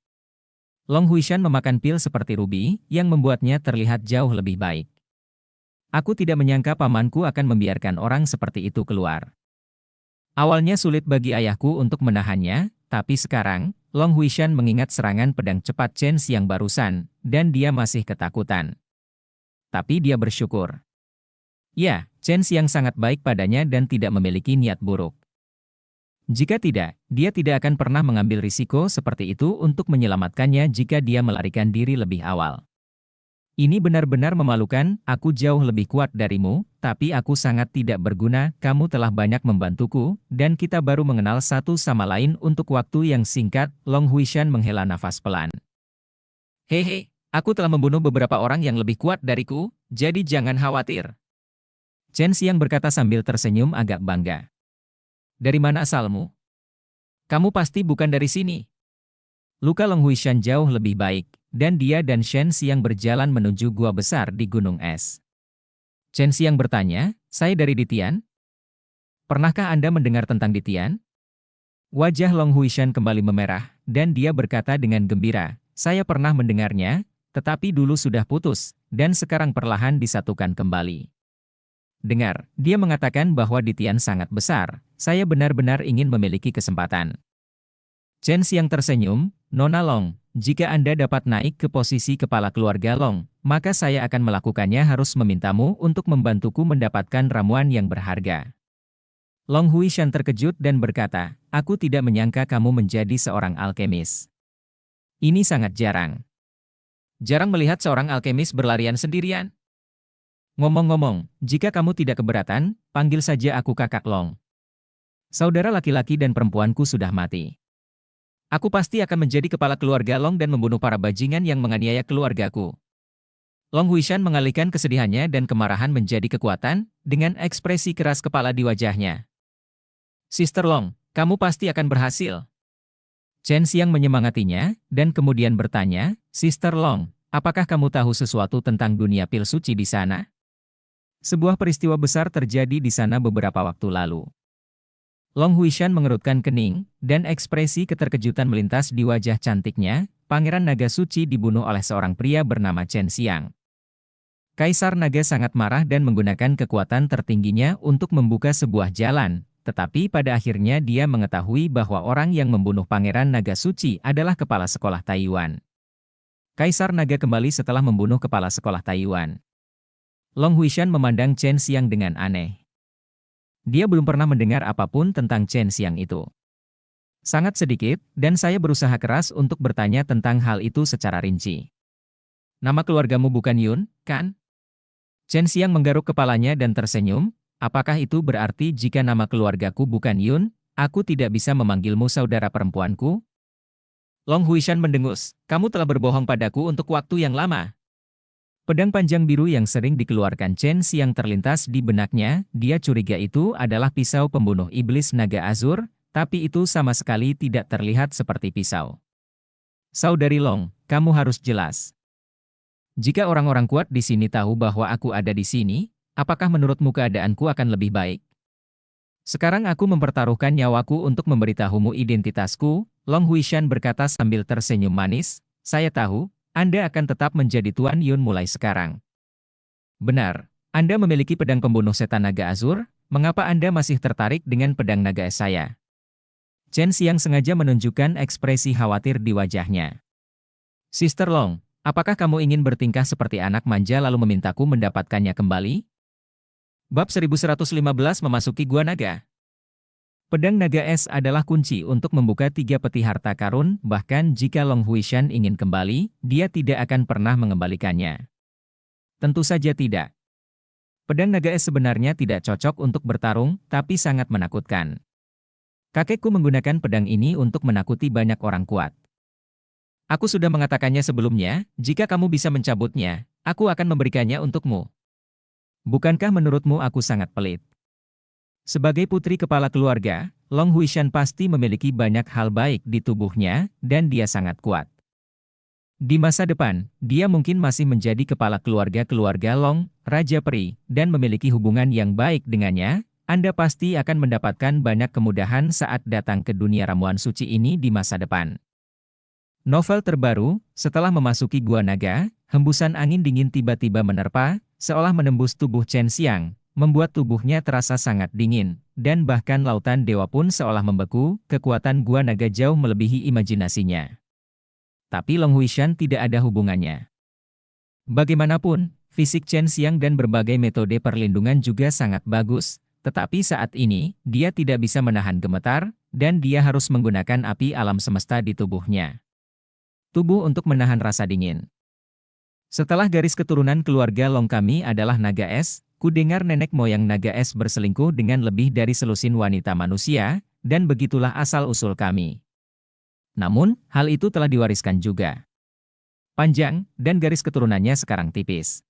Long Huishan memakan pil seperti rubi, yang membuatnya terlihat jauh lebih baik. Aku tidak menyangka pamanku akan membiarkan orang seperti itu keluar. Awalnya sulit bagi ayahku untuk menahannya, tapi sekarang, Long Huishan mengingat serangan pedang cepat Chen Xiang barusan, dan dia masih ketakutan. Tapi dia bersyukur. Ya, Chen Xiang sangat baik padanya dan tidak memiliki niat buruk. Jika tidak, dia tidak akan pernah mengambil risiko seperti itu untuk menyelamatkannya jika dia melarikan diri lebih awal. Ini benar-benar memalukan, aku jauh lebih kuat darimu, tapi aku sangat tidak berguna, kamu telah banyak membantuku, dan kita baru mengenal satu sama lain untuk waktu yang singkat. Long Huishan menghela nafas pelan. Hehe. Aku telah membunuh beberapa orang yang lebih kuat dariku, jadi jangan khawatir. Chen Xiang berkata sambil tersenyum agak bangga. Dari mana asalmu? Kamu pasti bukan dari sini. Luka Long Huishan jauh lebih baik, dan dia dan Chen Xiang berjalan menuju gua besar di Gunung Es. Chen Xiang bertanya, saya dari Ditian? Pernahkah Anda mendengar tentang Ditian? Wajah Long Huishan kembali memerah, dan dia berkata dengan gembira, saya pernah mendengarnya, tetapi dulu sudah putus, dan sekarang perlahan disatukan kembali. Dengar, dia mengatakan bahwa Ditian sangat besar, saya benar-benar ingin memiliki kesempatan. Chen Xiang tersenyum, Nona Long, jika Anda dapat naik ke posisi kepala keluarga Long, maka saya akan melakukannya harus memintamu untuk membantuku mendapatkan ramuan yang berharga. Long Huishan terkejut dan berkata, aku tidak menyangka kamu menjadi seorang alkemis. Ini sangat jarang. Jarang melihat seorang alkemis berlarian sendirian. Ngomong-ngomong, jika kamu tidak keberatan, panggil saja aku Kakak Long. Saudara laki-laki dan perempuanku sudah mati. Aku pasti akan menjadi kepala keluarga Long dan membunuh para bajingan yang menganiaya keluargaku. Long Huishan mengalihkan kesedihannya dan kemarahan menjadi kekuatan, dengan ekspresi keras kepala di wajahnya. Sister Long, kamu pasti akan berhasil. Chen Xiang menyemangatinya, dan kemudian bertanya, Sister Long, apakah kamu tahu sesuatu tentang dunia pil suci di sana? Sebuah peristiwa besar terjadi di sana beberapa waktu lalu. Long Huishan mengerutkan kening, dan ekspresi keterkejutan melintas di wajah cantiknya. Pangeran Naga Suci dibunuh oleh seorang pria bernama Chen Xiang. Kaisar Naga sangat marah dan menggunakan kekuatan tertingginya untuk membuka sebuah jalan. Tetapi pada akhirnya dia mengetahui bahwa orang yang membunuh Pangeran Naga Suci adalah kepala sekolah Taiwan. Kaisar Naga kembali setelah membunuh kepala sekolah Taiwan. Long Huishan memandang Chen Xiang dengan aneh. Dia belum pernah mendengar apapun tentang Chen Xiang itu. Sangat sedikit, dan saya berusaha keras untuk bertanya tentang hal itu secara rinci. Nama keluargamu bukan Yun, kan? Chen Xiang menggaruk kepalanya dan tersenyum. Apakah itu berarti jika nama keluargaku bukan Yun, aku tidak bisa memanggilmu saudara perempuanku? Long Huishan mendengus, kamu telah berbohong padaku untuk waktu yang lama. Pedang panjang biru yang sering dikeluarkan Chen Xiang terlintas di benaknya, dia curiga itu adalah pisau pembunuh iblis naga azur, tapi itu sama sekali tidak terlihat seperti pisau. Saudari Long, kamu harus jelas. Jika orang-orang kuat di sini tahu bahwa aku ada di sini, apakah menurutmu keadaanku akan lebih baik? Sekarang aku mempertaruhkan nyawaku untuk memberitahumu identitasku, Long Huishan berkata sambil tersenyum manis, saya tahu, Anda akan tetap menjadi Tuan Yun mulai sekarang. Benar, Anda memiliki pedang pembunuh setan naga azur, mengapa Anda masih tertarik dengan pedang naga es saya? Chen Xiang sengaja menunjukkan ekspresi khawatir di wajahnya. Sister Long, apakah kamu ingin bertingkah seperti anak manja lalu memintaku mendapatkannya kembali? Bab 1115 memasuki Gua Naga. Pedang naga es adalah kunci untuk membuka 3 peti harta karun, bahkan jika Long Huishan ingin kembali, dia tidak akan pernah mengembalikannya. Tentu saja tidak. Pedang naga es sebenarnya tidak cocok untuk bertarung, tapi sangat menakutkan. Kakekku menggunakan pedang ini untuk menakuti banyak orang kuat. Aku sudah mengatakannya sebelumnya, jika kamu bisa mencabutnya, aku akan memberikannya untukmu. Bukankah menurutmu aku sangat pelit? Sebagai putri kepala keluarga, Long Huishan pasti memiliki banyak hal baik di tubuhnya, dan dia sangat kuat. Di masa depan, dia mungkin masih menjadi kepala keluarga Long, Raja Peri, dan memiliki hubungan yang baik dengannya. Anda pasti akan mendapatkan banyak kemudahan saat datang ke dunia ramuan suci ini di masa depan. Novel terbaru, setelah memasuki Gua Naga, hembusan angin dingin tiba-tiba menerpa, seolah menembus tubuh Chen Xiang, membuat tubuhnya terasa sangat dingin, dan bahkan lautan dewa pun seolah membeku, kekuatan Gua Naga jauh melebihi imajinasinya. Tapi Long Huishan tidak ada hubungannya. Bagaimanapun, fisik Chen Xiang dan berbagai metode perlindungan juga sangat bagus, tetapi saat ini, dia tidak bisa menahan gemetar, dan dia harus menggunakan api alam semesta di tubuhnya. Tubuh untuk menahan rasa dingin. Setelah garis keturunan keluarga Long kami adalah naga es, ku dengar nenek moyang naga es berselingkuh dengan lebih dari selusin wanita manusia, dan begitulah asal-usul kami. Namun, hal itu telah diwariskan juga. Panjang, dan garis keturunannya sekarang tipis.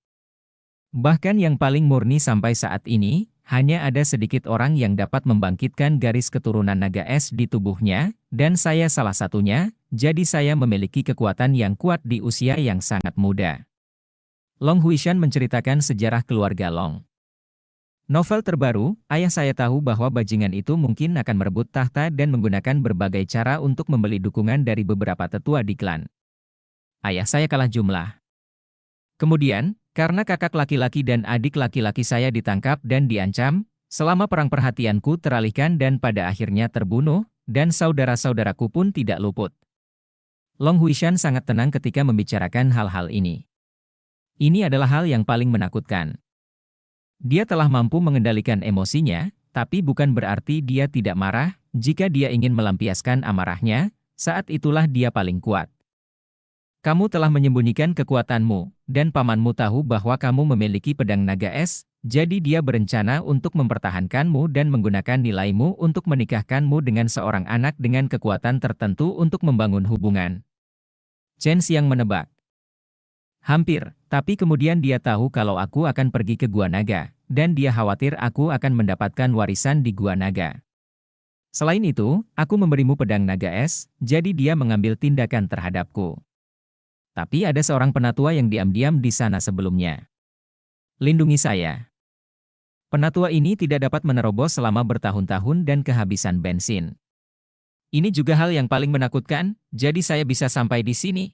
Bahkan yang paling murni sampai saat ini, hanya ada sedikit orang yang dapat membangkitkan garis keturunan naga es di tubuhnya, dan saya salah satunya, jadi saya memiliki kekuatan yang kuat di usia yang sangat muda. Long Huishan menceritakan sejarah keluarga Long. Novel terbaru, ayah saya tahu bahwa bajingan itu mungkin akan merebut tahta dan menggunakan berbagai cara untuk membeli dukungan dari beberapa tetua di klan. Ayah saya kalah jumlah. Kemudian, karena kakak laki-laki dan adik laki-laki saya ditangkap dan diancam, selama perang perhatianku teralihkan dan pada akhirnya terbunuh, dan saudara-saudaraku pun tidak luput. Long Huishan sangat tenang ketika membicarakan hal-hal ini. Ini adalah hal yang paling menakutkan. Dia telah mampu mengendalikan emosinya, tapi bukan berarti dia tidak marah. Jika dia ingin melampiaskan amarahnya, saat itulah dia paling kuat. Kamu telah menyembunyikan kekuatanmu, dan pamanmu tahu bahwa kamu memiliki pedang naga es, jadi dia berencana untuk mempertahankanmu dan menggunakan nilaimu untuk menikahkanmu dengan seorang anak dengan kekuatan tertentu untuk membangun hubungan. Chen Xiang menebak. Hampir, tapi kemudian dia tahu kalau aku akan pergi ke Gua Naga, dan dia khawatir aku akan mendapatkan warisan di Gua Naga. Selain itu, aku memberimu pedang naga es, jadi dia mengambil tindakan terhadapku. Tapi ada seorang penatua yang diam-diam di sana sebelumnya. Lindungi saya. Penatua ini tidak dapat menerobos selama bertahun-tahun dan kehabisan bensin. Ini juga hal yang paling menakutkan, jadi saya bisa sampai di sini.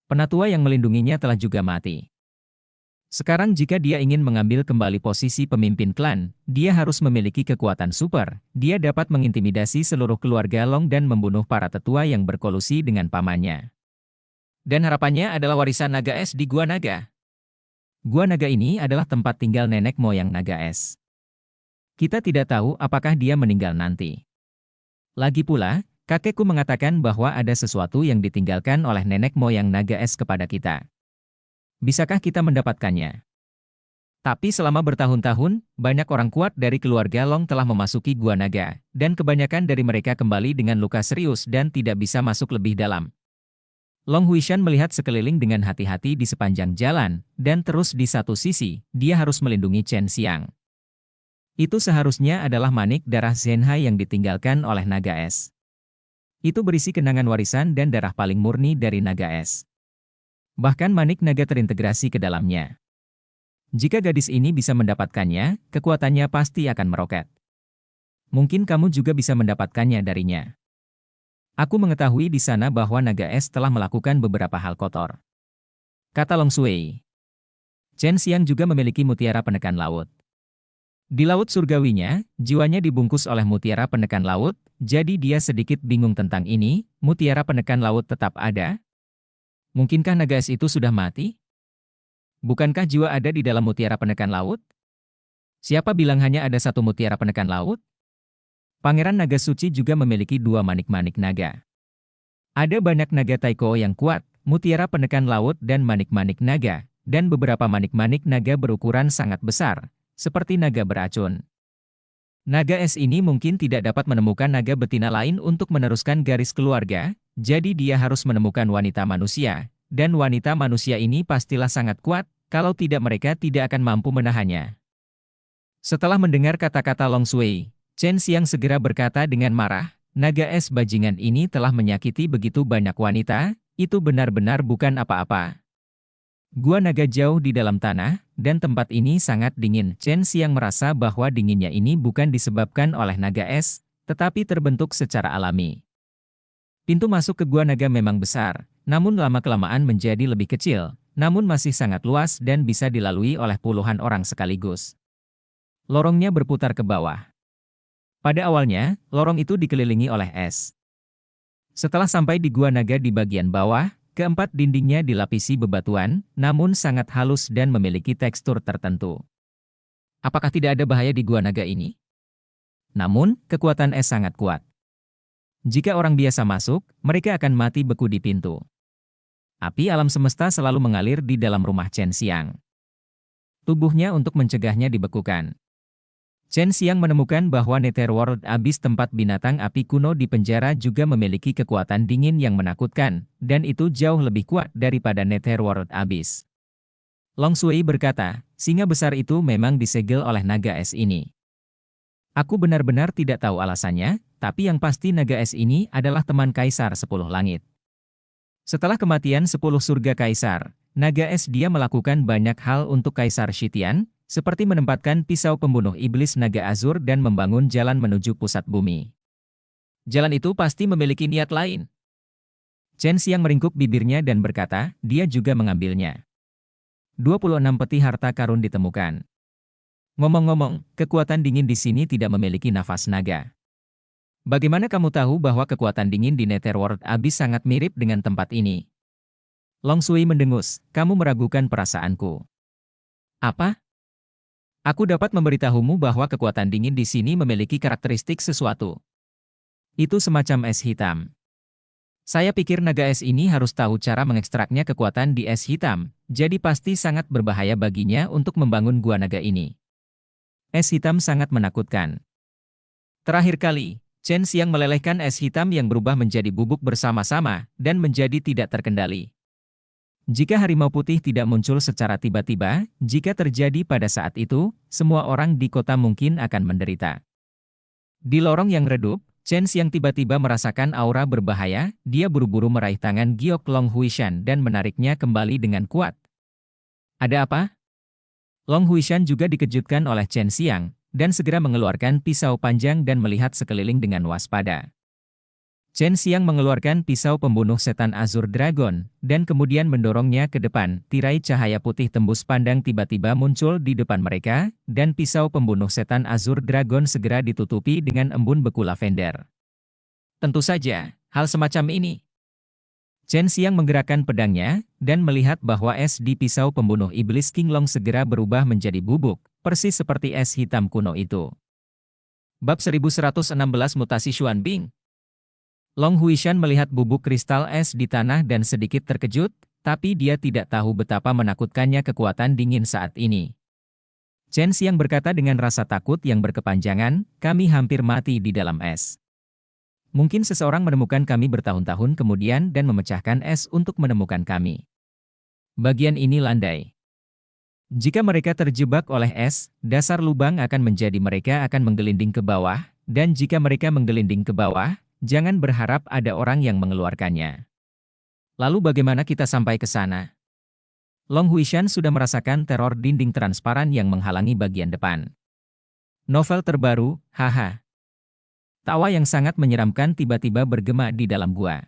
Penatua yang melindunginya telah juga mati. Sekarang jika dia ingin mengambil kembali posisi pemimpin klan, dia harus memiliki kekuatan super. Dia dapat mengintimidasi seluruh keluarga Long dan membunuh para tetua yang berkolusi dengan pamannya. Dan harapannya adalah warisan naga es di Gua Naga. Gua Naga ini adalah tempat tinggal nenek moyang naga es. Kita tidak tahu apakah dia meninggal nanti. Lagi pula, kakekku mengatakan bahwa ada sesuatu yang ditinggalkan oleh nenek moyang naga es kepada kita. Bisakah kita mendapatkannya? Tapi selama bertahun-tahun, banyak orang kuat dari keluarga Long telah memasuki Gua Naga, dan kebanyakan dari mereka kembali dengan luka serius dan tidak bisa masuk lebih dalam. Long Huishan melihat sekeliling dengan hati-hati di sepanjang jalan, dan terus di satu sisi, dia harus melindungi Chen Xiang. Itu seharusnya adalah manik darah Zhenhai yang ditinggalkan oleh naga es. Itu berisi kenangan warisan dan darah paling murni dari naga es. Bahkan manik naga terintegrasi ke dalamnya. Jika gadis ini bisa mendapatkannya, kekuatannya pasti akan meroket. Mungkin kamu juga bisa mendapatkannya darinya. Aku mengetahui di sana bahwa naga es telah melakukan beberapa hal kotor, kata Long Sui. Chen Xiang juga memiliki mutiara penekan laut. Di laut surgawinya, jiwanya dibungkus oleh mutiara penekan laut, jadi dia sedikit bingung tentang ini. Mutiara penekan laut tetap ada? Mungkinkah naga es itu sudah mati? Bukankah jiwa ada di dalam mutiara penekan laut? Siapa bilang hanya ada satu mutiara penekan laut? Pangeran Naga Suci juga memiliki dua manik-manik naga. Ada banyak naga taiko yang kuat, mutiara penekan laut dan manik-manik naga, dan beberapa manik-manik naga berukuran sangat besar, seperti naga beracun. Naga es ini mungkin tidak dapat menemukan naga betina lain untuk meneruskan garis keluarga, jadi dia harus menemukan wanita manusia, dan wanita manusia ini pastilah sangat kuat, kalau tidak mereka tidak akan mampu menahannya. Setelah mendengar kata-kata Long Sui, Chen Xiang segera berkata dengan marah, naga es bajingan ini telah menyakiti begitu banyak wanita, itu benar-benar bukan apa-apa. Gua naga jauh di dalam tanah, dan tempat ini sangat dingin. Chen Xiang merasa bahwa dinginnya ini bukan disebabkan oleh naga es, tetapi terbentuk secara alami. Pintu masuk ke gua naga memang besar, namun lama-kelamaan menjadi lebih kecil, namun masih sangat luas dan bisa dilalui oleh puluhan orang sekaligus. Lorongnya berputar ke bawah. Pada awalnya, lorong itu dikelilingi oleh es. Setelah sampai di gua naga di bagian bawah, keempat dindingnya dilapisi bebatuan, namun sangat halus dan memiliki tekstur tertentu. Apakah tidak ada bahaya di gua naga ini? Namun, kekuatan es sangat kuat. Jika orang biasa masuk, mereka akan mati beku di pintu. Api alam semesta selalu mengalir di dalam rumah Chen Xiang. Tubuhnya untuk mencegahnya dibekukan. Chen Xiang menemukan bahwa Netherworld Abyss, tempat binatang api kuno di penjara, juga memiliki kekuatan dingin yang menakutkan, dan itu jauh lebih kuat daripada Netherworld Abyss. Long Sui berkata, singa besar itu memang disegel oleh naga es ini. Aku benar-benar tidak tahu alasannya, tapi yang pasti naga es ini adalah teman Kaisar 10 Langit. Setelah kematian 10 surga Kaisar, naga es dia melakukan banyak hal untuk Kaisar Shitian, seperti menempatkan pisau pembunuh iblis naga azur dan membangun jalan menuju pusat bumi. Jalan itu pasti memiliki niat lain. Chen Xiang meringkuk bibirnya dan berkata, dia juga mengambilnya. 26 peti harta karun ditemukan. Ngomong-ngomong, kekuatan dingin di sini tidak memiliki nafas naga. Bagaimana kamu tahu bahwa kekuatan dingin di Netherworld Abyss sangat mirip dengan tempat ini? Long Sui mendengus, kamu meragukan perasaanku. Apa? Aku dapat memberitahumu bahwa kekuatan dingin di sini memiliki karakteristik sesuatu. Itu semacam es hitam. Saya pikir naga es ini harus tahu cara mengekstraknya kekuatan di es hitam, jadi pasti sangat berbahaya baginya untuk membangun gua naga ini. Es hitam sangat menakutkan. Terakhir kali, Chen Xiang melelehkan es hitam yang berubah menjadi bubuk bersama-sama dan menjadi tidak terkendali. Jika harimau putih tidak muncul secara tiba-tiba, jika terjadi pada saat itu, semua orang di kota mungkin akan menderita. Di lorong yang redup, Chen Xiang tiba-tiba merasakan aura berbahaya, dia buru-buru meraih tangan giok Long Huishan dan menariknya kembali dengan kuat. Ada apa? Long Huishan juga dikejutkan oleh Chen Xiang, dan segera mengeluarkan pisau panjang dan melihat sekeliling dengan waspada. Chen Xiang mengeluarkan pisau pembunuh setan Azur Dragon, dan kemudian mendorongnya ke depan. Tirai cahaya putih tembus pandang tiba-tiba muncul di depan mereka, dan pisau pembunuh setan Azur Dragon segera ditutupi dengan embun beku lavender. Tentu saja, hal semacam ini. Chen Xiang menggerakkan pedangnya, dan melihat bahwa es di pisau pembunuh iblis King Long segera berubah menjadi bubuk, persis seperti es hitam kuno itu. Bab 1116 Mutasi Xuan Bing. Long Huishan melihat bubuk kristal es di tanah dan sedikit terkejut, tapi dia tidak tahu betapa menakutkannya kekuatan dingin saat ini. Chen Xiang berkata dengan rasa takut yang berkepanjangan, kami hampir mati di dalam es. Mungkin seseorang menemukan kami bertahun-tahun kemudian dan memecahkan es untuk menemukan kami. Bagian ini landai. Jika mereka terjebak oleh es, dasar lubang akan menjadi mereka akan menggelinding ke bawah, dan jika mereka menggelinding ke bawah, jangan berharap ada orang yang mengeluarkannya. Lalu bagaimana kita sampai ke sana? Long Huishan sudah merasakan teror dinding transparan yang menghalangi bagian depan. Novel terbaru, haha. Tawa yang sangat menyeramkan tiba-tiba bergema di dalam gua.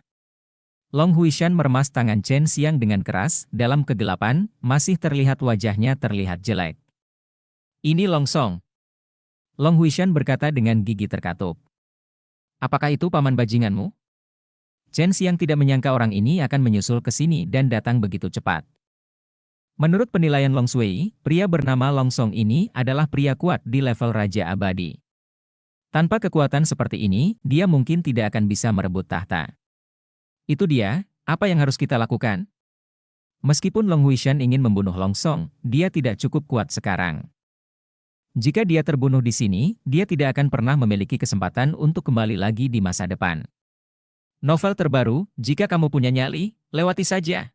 Long Huishan meremas tangan Chen Xiang dengan keras, dalam kegelapan, masih terlihat wajahnya terlihat jelek. Ini Long Song. Long Huishan berkata dengan gigi terkatup. Apakah itu paman bajinganmu? Chen Xiang tidak menyangka orang ini akan menyusul ke sini dan datang begitu cepat. Menurut penilaian Long Sui, pria bernama Long Song ini adalah pria kuat di level Raja Abadi. Tanpa kekuatan seperti ini, dia mungkin tidak akan bisa merebut tahta. Itu dia, apa yang harus kita lakukan? Meskipun Long Huishan ingin membunuh Long Song, dia tidak cukup kuat sekarang. Jika dia terbunuh di sini, dia tidak akan pernah memiliki kesempatan untuk kembali lagi di masa depan. Novel terbaru, jika kamu punya nyali, lewati saja.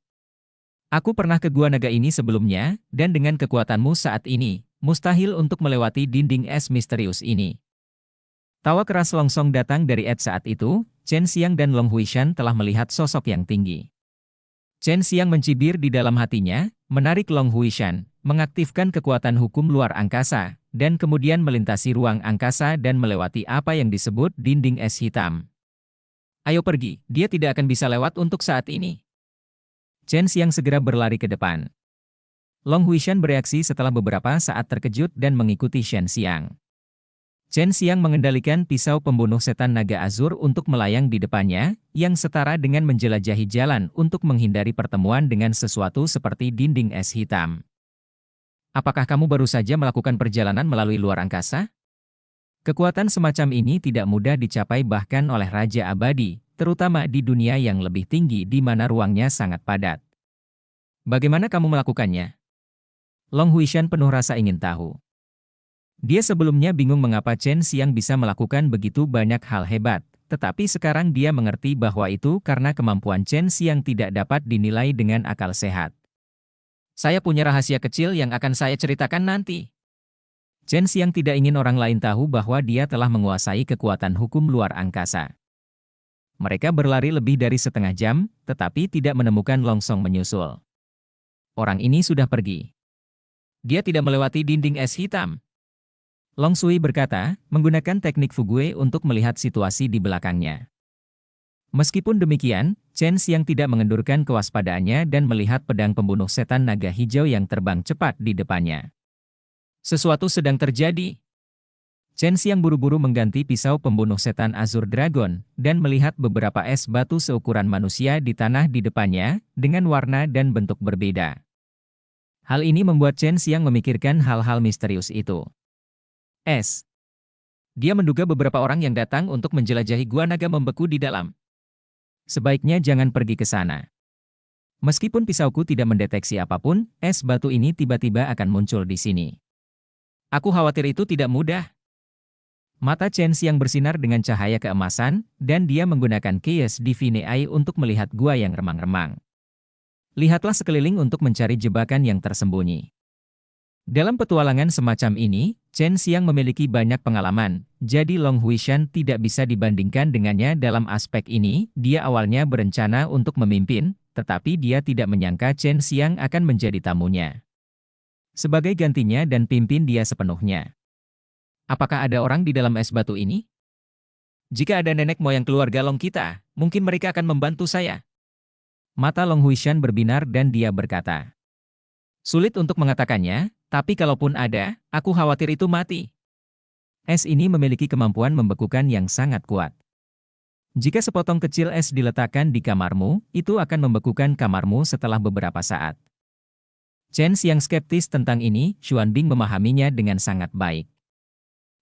Aku pernah ke Gua Naga ini sebelumnya, dan dengan kekuatanmu saat ini, mustahil untuk melewati dinding es misterius ini. Tawa keras Long Song datang dari Ed saat itu. Chen Xiang dan Long Huishan telah melihat sosok yang tinggi. Chen Xiang mencibir di dalam hatinya, menarik Long Huishan, mengaktifkan kekuatan hukum luar angkasa, dan kemudian melintasi ruang angkasa dan melewati apa yang disebut dinding es hitam. Ayo pergi, dia tidak akan bisa lewat untuk saat ini. Chen Xiang segera berlari ke depan. Long Huishan bereaksi setelah beberapa saat terkejut dan mengikuti Chen Xiang. Chen Xiang mengendalikan pisau pembunuh setan naga azur untuk melayang di depannya, yang setara dengan menjelajahi jalan untuk menghindari pertemuan dengan sesuatu seperti dinding es hitam. Apakah kamu baru saja melakukan perjalanan melalui luar angkasa? Kekuatan semacam ini tidak mudah dicapai bahkan oleh Raja Abadi, terutama di dunia yang lebih tinggi di mana ruangnya sangat padat. Bagaimana kamu melakukannya? Long Huishan penuh rasa ingin tahu. Dia sebelumnya bingung mengapa Chen Xiang bisa melakukan begitu banyak hal hebat, tetapi sekarang dia mengerti bahwa itu karena kemampuan Chen Xiang tidak dapat dinilai dengan akal sehat. Saya punya rahasia kecil yang akan saya ceritakan nanti. Chen Xiang tidak ingin orang lain tahu bahwa dia telah menguasai kekuatan hukum luar angkasa. Mereka berlari lebih dari setengah jam, tetapi tidak menemukan Long Song menyusul. Orang ini sudah pergi. Dia tidak melewati dinding es hitam. Long Sui berkata, menggunakan teknik Fugue untuk melihat situasi di belakangnya. Meskipun demikian, Chen Xiang tidak mengendurkan kewaspadaannya dan melihat pedang pembunuh setan naga hijau yang terbang cepat di depannya. Sesuatu sedang terjadi. Chen Xiang buru-buru mengganti pisau pembunuh setan Azur Dragon, dan melihat beberapa es batu seukuran manusia di tanah di depannya, dengan warna dan bentuk berbeda. Hal ini membuat Chen Xiang memikirkan hal-hal misterius itu. Es. Dia menduga beberapa orang yang datang untuk menjelajahi Gua Naga membeku di dalam. Sebaiknya jangan pergi ke sana. Meskipun pisauku tidak mendeteksi apapun, es batu ini tiba-tiba akan muncul di sini. Aku khawatir itu tidak mudah. Mata Chen Xiang bersinar dengan cahaya keemasan, dan dia menggunakan Chaos Divine Eye untuk melihat gua yang remang-remang. Lihatlah sekeliling untuk mencari jebakan yang tersembunyi. Dalam petualangan semacam ini, Chen Xiang memiliki banyak pengalaman, jadi Long Huishan tidak bisa dibandingkan dengannya dalam aspek ini. Dia awalnya berencana untuk memimpin, tetapi dia tidak menyangka Chen Xiang akan menjadi tamunya. Sebagai gantinya dan pimpin dia sepenuhnya. Apakah ada orang di dalam es batu ini? Jika ada nenek moyang keluarga Long kita, mungkin mereka akan membantu saya. Mata Long Huishan berbinar dan dia berkata. Sulit untuk mengatakannya, tapi kalaupun ada, aku khawatir itu mati. Es ini memiliki kemampuan membekukan yang sangat kuat. Jika sepotong kecil es diletakkan di kamarmu, itu akan membekukan kamarmu setelah beberapa saat. Chen Xiang skeptis tentang ini, Xuanbing memahaminya dengan sangat baik.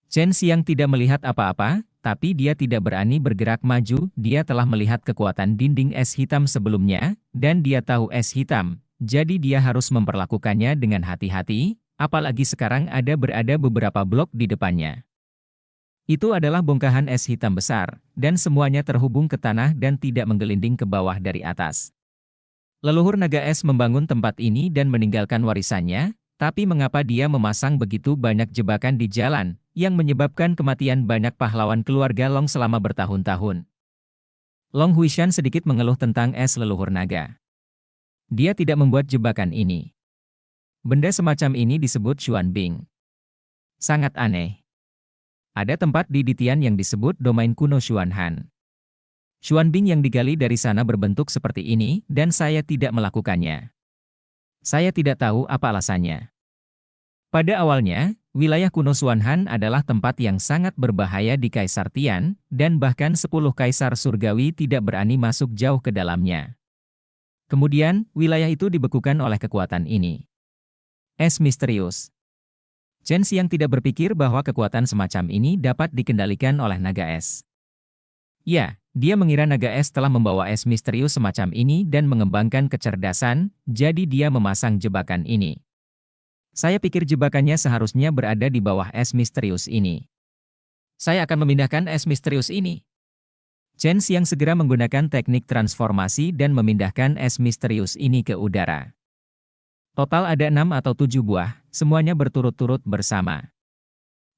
Chen Xiang tidak melihat apa-apa, tapi dia tidak berani bergerak maju. Dia telah melihat kekuatan dinding es hitam sebelumnya, dan dia tahu es hitam. Jadi dia harus memperlakukannya dengan hati-hati, apalagi sekarang berada beberapa blok di depannya. Itu adalah bongkahan es hitam besar, dan semuanya terhubung ke tanah dan tidak menggelinding ke bawah dari atas. Leluhur naga es membangun tempat ini dan meninggalkan warisannya, tapi mengapa dia memasang begitu banyak jebakan di jalan, yang menyebabkan kematian banyak pahlawan keluarga Long selama bertahun-tahun? Long Huishan sedikit mengeluh tentang es leluhur naga. Dia tidak membuat jebakan ini. Benda semacam ini disebut Xuanbing. Sangat aneh. Ada tempat di Ditian yang disebut domain kuno Xuanhan. Xuanbing yang digali dari sana berbentuk seperti ini, dan saya tidak melakukannya. Saya tidak tahu apa alasannya. Pada awalnya, wilayah kuno Xuanhan adalah tempat yang sangat berbahaya di Kaisar Tian, dan bahkan 10 kaisar surgawi tidak berani masuk jauh ke dalamnya. Kemudian, wilayah itu dibekukan oleh kekuatan ini. Es misterius. Chen Xiang tidak berpikir bahwa kekuatan semacam ini dapat dikendalikan oleh naga es. Ya, dia mengira naga es telah membawa es misterius semacam ini dan mengembangkan kecerdasan, jadi dia memasang jebakan ini. Saya pikir jebakannya seharusnya berada di bawah es misterius ini. Saya akan memindahkan es misterius ini. Chen Xiang segera menggunakan teknik transformasi dan memindahkan es misterius ini ke udara. Total ada 6 atau 7 buah, semuanya berturut-turut bersama.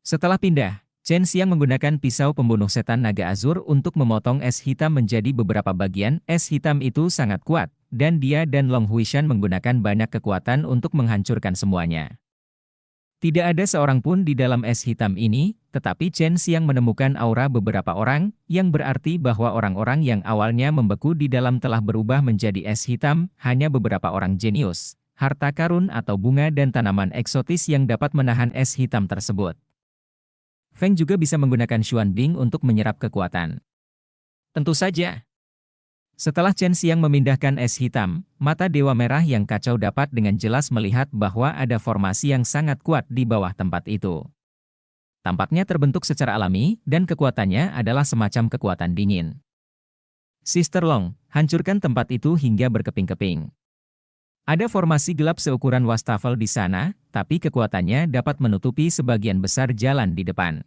Setelah pindah, Chen Xiang menggunakan pisau pembunuh setan naga azur untuk memotong es hitam menjadi beberapa bagian. Es hitam itu sangat kuat, dan dia dan Long Huishan menggunakan banyak kekuatan untuk menghancurkan semuanya. Tidak ada seorang pun di dalam es hitam ini, tetapi Chen Xiang menemukan aura beberapa orang, yang berarti bahwa orang-orang yang awalnya membeku di dalam telah berubah menjadi es hitam, hanya beberapa orang jenius, harta karun atau bunga dan tanaman eksotis yang dapat menahan es hitam tersebut. Feng juga bisa menggunakan Xuanbing untuk menyerap kekuatan. Tentu saja. Setelah Chen Xiang memindahkan es hitam, mata Dewa Merah yang kacau dapat dengan jelas melihat bahwa ada formasi yang sangat kuat di bawah tempat itu. Tampaknya terbentuk secara alami, dan kekuatannya adalah semacam kekuatan dingin. Sister Long, hancurkan tempat itu hingga berkeping-keping. Ada formasi gelap seukuran wastafel di sana, tapi kekuatannya dapat menutupi sebagian besar jalan di depan.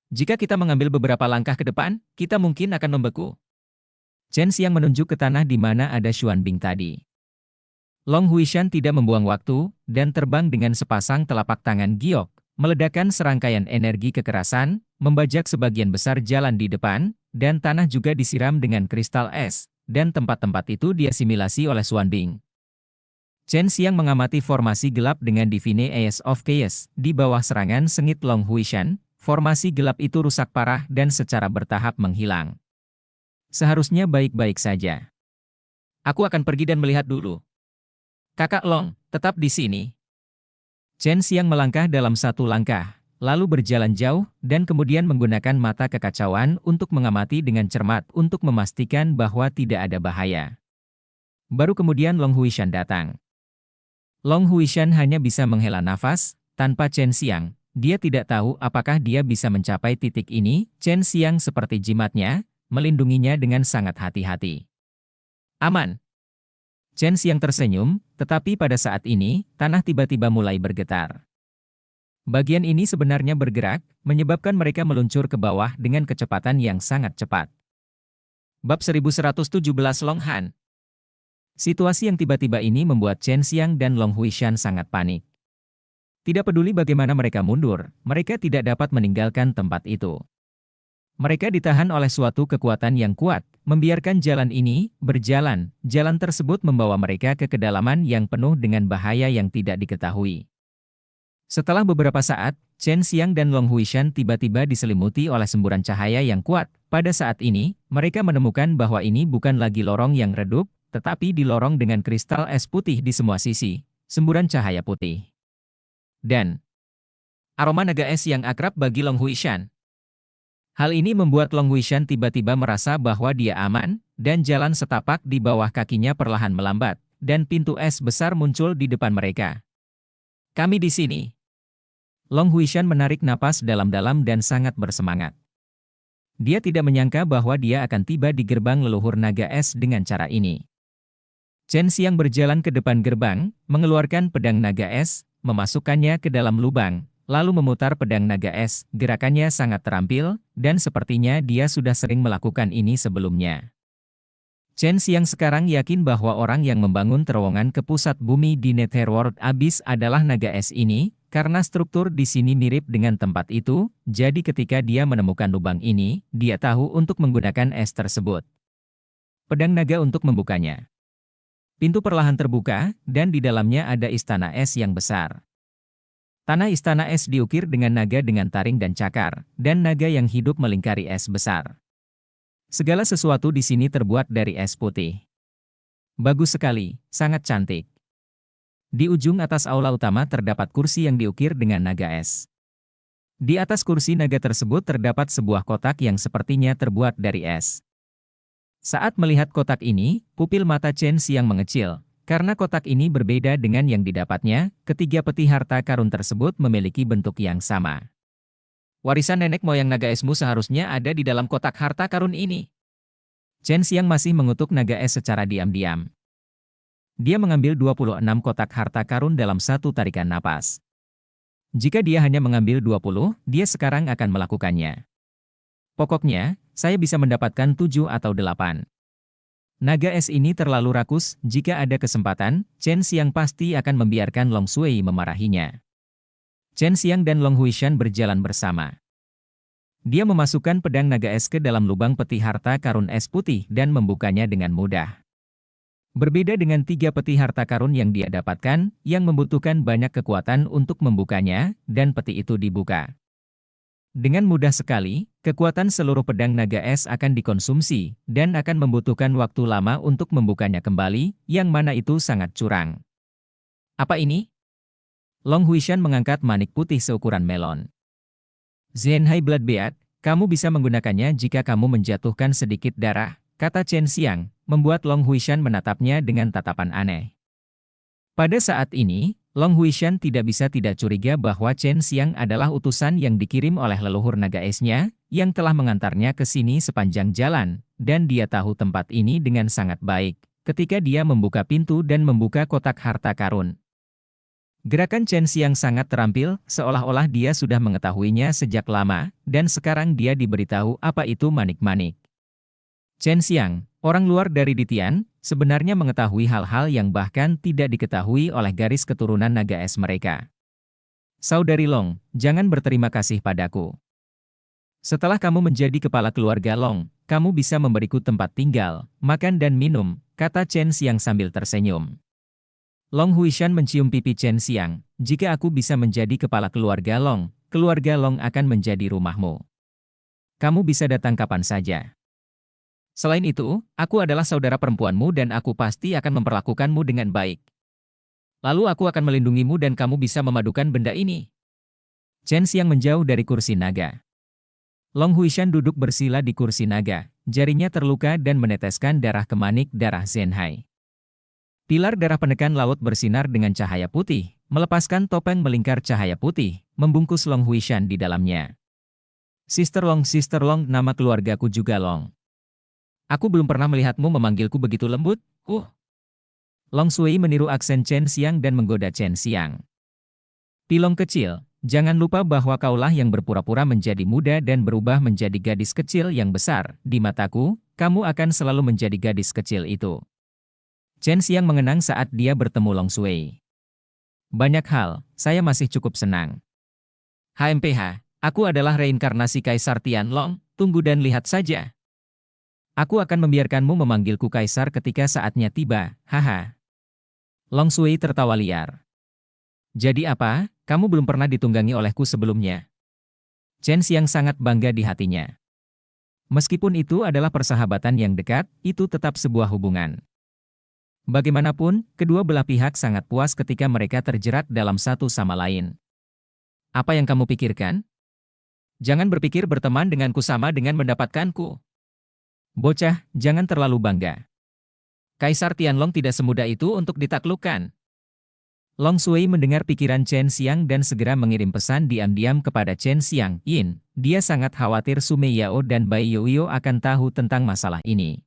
Jika kita mengambil beberapa langkah ke depan, kita mungkin akan membeku. Chen Xiang menunjuk ke tanah di mana ada Xuanbing tadi. Long Huishan tidak membuang waktu, dan terbang dengan sepasang telapak tangan giok, meledakkan serangkaian energi kekerasan, membajak sebagian besar jalan di depan, dan tanah juga disiram dengan kristal es, dan tempat-tempat itu diasimilasi oleh Xuanbing. Chen Xiang mengamati formasi gelap dengan Divine Ace of Chaos di bawah serangan sengit Long Huishan. Formasi gelap itu rusak parah dan secara bertahap menghilang. Seharusnya baik-baik saja. Aku akan pergi dan melihat dulu. Kakak Long, tetap di sini. Chen Xiang melangkah dalam satu langkah, lalu berjalan jauh, dan kemudian menggunakan mata kekacauan untuk mengamati dengan cermat untuk memastikan bahwa tidak ada bahaya. Baru kemudian Long Huishan datang. Long Huishan hanya bisa menghela nafas, tanpa Chen Xiang. Dia tidak tahu apakah dia bisa mencapai titik ini. Chen Xiang seperti jimatnya, melindunginya dengan sangat hati-hati. Aman. Chen Xiang tersenyum, tetapi pada saat ini, tanah tiba-tiba mulai bergetar. Bagian ini sebenarnya bergerak, menyebabkan mereka meluncur ke bawah dengan kecepatan yang sangat cepat. Bab 1117 Long Han. Situasi yang tiba-tiba ini membuat Chen Xiang dan Long Huishan sangat panik. Tidak peduli bagaimana mereka mundur, mereka tidak dapat meninggalkan tempat itu. Mereka ditahan oleh suatu kekuatan yang kuat, membiarkan jalan ini berjalan. Jalan tersebut membawa mereka ke kedalaman yang penuh dengan bahaya yang tidak diketahui. Setelah beberapa saat, Chen Xiang dan Long Huishan tiba-tiba diselimuti oleh semburan cahaya yang kuat. Pada saat ini, mereka menemukan bahwa ini bukan lagi lorong yang redup, tetapi di lorong dengan kristal es putih di semua sisi, semburan cahaya putih. Dan aroma naga es yang akrab bagi Long Huishan. Hal ini membuat Long Huishan tiba-tiba merasa bahwa dia aman, dan jalan setapak di bawah kakinya perlahan melambat, dan pintu es besar muncul di depan mereka. Kami di sini. Long Huishan menarik napas dalam-dalam dan sangat bersemangat. Dia tidak menyangka bahwa dia akan tiba di gerbang leluhur naga es dengan cara ini. Chen Xiang berjalan ke depan gerbang, mengeluarkan pedang naga es, memasukkannya ke dalam lubang, lalu memutar pedang naga es. Gerakannya sangat terampil, dan sepertinya dia sudah sering melakukan ini sebelumnya. Chen Xiang sekarang yakin bahwa orang yang membangun terowongan ke pusat bumi di Netherworld Abyss adalah naga es ini, karena struktur di sini mirip dengan tempat itu, jadi ketika dia menemukan lubang ini, dia tahu untuk menggunakan es tersebut. Pedang naga untuk membukanya. Pintu perlahan terbuka, dan di dalamnya ada istana es yang besar. Tanah istana es diukir dengan naga dengan taring dan cakar, dan naga yang hidup melingkari es besar. Segala sesuatu di sini terbuat dari es putih. Bagus sekali, sangat cantik. Di ujung atas aula utama terdapat kursi yang diukir dengan naga es. Di atas kursi naga tersebut terdapat sebuah kotak yang sepertinya terbuat dari es. Saat melihat kotak ini, pupil mata Chen Xiang mengecil, karena kotak ini berbeda dengan yang didapatnya. Ketiga peti harta karun tersebut memiliki bentuk yang sama. Warisan nenek moyang naga esmu seharusnya ada di dalam kotak harta karun ini. Chen Xiang masih mengutuk naga es secara diam-diam. Dia mengambil 26 kotak harta karun dalam satu tarikan napas. Jika dia hanya mengambil 20, dia sekarang akan melakukannya. Pokoknya, saya bisa mendapatkan 7 atau 8. Naga es ini terlalu rakus. Jika ada kesempatan, Chen Xiang pasti akan membiarkan Long Sui memarahinya. Chen Xiang dan Long Huishan berjalan bersama. Dia memasukkan pedang naga es ke dalam lubang peti harta karun es putih dan membukanya dengan mudah. Berbeda dengan 3 peti harta karun yang dia dapatkan, yang membutuhkan banyak kekuatan untuk membukanya, dan peti itu dibuka. Dengan mudah sekali, kekuatan seluruh pedang naga es akan dikonsumsi, dan akan membutuhkan waktu lama untuk membukanya kembali, yang mana itu sangat curang. Apa ini? Long Huishan mengangkat manik putih seukuran melon. Zenhai Bloodbeard, kamu bisa menggunakannya jika kamu menjatuhkan sedikit darah, kata Chen Xiang, membuat Long Huishan menatapnya dengan tatapan aneh. Pada saat ini, Long Huishan tidak bisa tidak curiga bahwa Chen Xiang adalah utusan yang dikirim oleh leluhur naga esnya, yang telah mengantarnya ke sini sepanjang jalan, dan dia tahu tempat ini dengan sangat baik, ketika dia membuka pintu dan membuka kotak harta karun. Gerakan Chen Xiang sangat terampil, seolah-olah dia sudah mengetahuinya sejak lama, dan sekarang dia diberitahu apa itu manik-manik. Chen Xiang, orang luar dari Ditian, sebenarnya mengetahui hal-hal yang bahkan tidak diketahui oleh garis keturunan naga es mereka. Saudari Long, jangan berterima kasih padaku. Setelah kamu menjadi kepala keluarga Long, kamu bisa memberiku tempat tinggal, makan dan minum, kata Chen Xiang sambil tersenyum. Long Huishan mencium pipi Chen Xiang, jika aku bisa menjadi kepala keluarga Long akan menjadi rumahmu. Kamu bisa datang kapan saja. Selain itu, aku adalah saudara perempuanmu dan aku pasti akan memperlakukanmu dengan baik. Lalu aku akan melindungimu dan kamu bisa memadukan benda ini. Chen Xiang menjauh dari kursi naga. Long Huishan duduk bersila di kursi naga, jarinya terluka dan meneteskan darah ke manik darah Zenhai. Pilar darah penekan laut bersinar dengan cahaya putih, melepaskan topeng melingkar cahaya putih, membungkus Long Huishan di dalamnya. Sister Long, nama keluargaku juga Long. Aku belum pernah melihatmu memanggilku begitu lembut, Long Sui meniru aksen Chen Xiang dan menggoda Chen Xiang. Pilong kecil, jangan lupa bahwa kaulah yang berpura-pura menjadi muda dan berubah menjadi gadis kecil yang besar. Di mataku, kamu akan selalu menjadi gadis kecil itu. Chen Xiang mengenang saat dia bertemu Long Sui. Banyak hal, saya masih cukup senang. HMPH, aku adalah reinkarnasi Kaisar Tianlong, tunggu dan lihat saja. Aku akan membiarkanmu memanggilku Kaisar ketika saatnya tiba, haha. Long Sui tertawa liar. Jadi apa, kamu belum pernah ditunggangi olehku sebelumnya? Chen Xiang sangat bangga di hatinya. Meskipun itu adalah persahabatan yang dekat, itu tetap sebuah hubungan. Bagaimanapun, kedua belah pihak sangat puas ketika mereka terjerat dalam satu sama lain. Apa yang kamu pikirkan? Jangan berpikir berteman denganku sama dengan mendapatkanku. Bocah, jangan terlalu bangga. Kaisar Tianlong tidak semudah itu untuk ditaklukkan. Long Sui mendengar pikiran Chen Xiang dan segera mengirim pesan diam-diam kepada Chen Xiang. Dia sangat khawatir Su Mei Yao dan Bai Youyo akan tahu tentang masalah ini.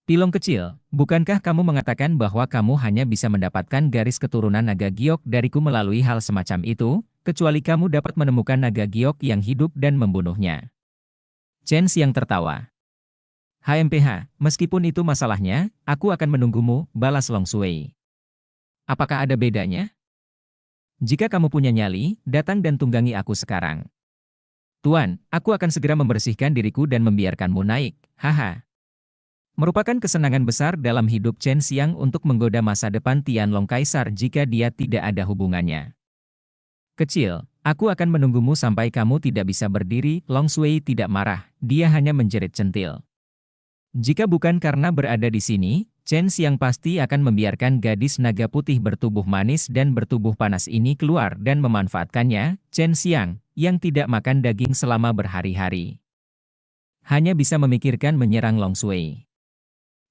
Tilong kecil, bukankah kamu mengatakan bahwa kamu hanya bisa mendapatkan garis keturunan naga giok dariku melalui hal semacam itu, kecuali kamu dapat menemukan naga giok yang hidup dan membunuhnya? Chen Xiang tertawa. HMPH, meskipun itu masalahnya, aku akan menunggumu, balas Long Sui. Apakah ada bedanya? Jika kamu punya nyali, datang dan tunggangi aku sekarang. Tuan, aku akan segera membersihkan diriku dan membiarkanmu naik, haha. Merupakan kesenangan besar dalam hidup Chen Xiang untuk menggoda masa depan Tianlong Kaisar jika dia tidak ada hubungannya. Kecil, aku akan menunggumu sampai kamu tidak bisa berdiri. Long Sui tidak marah, dia hanya menjerit centil. Jika bukan karena berada di sini, Chen Xiang pasti akan membiarkan gadis naga putih bertubuh manis dan bertubuh panas ini keluar dan memanfaatkannya. Chen Xiang, yang tidak makan daging selama berhari-hari, hanya bisa memikirkan menyerang Long Sui.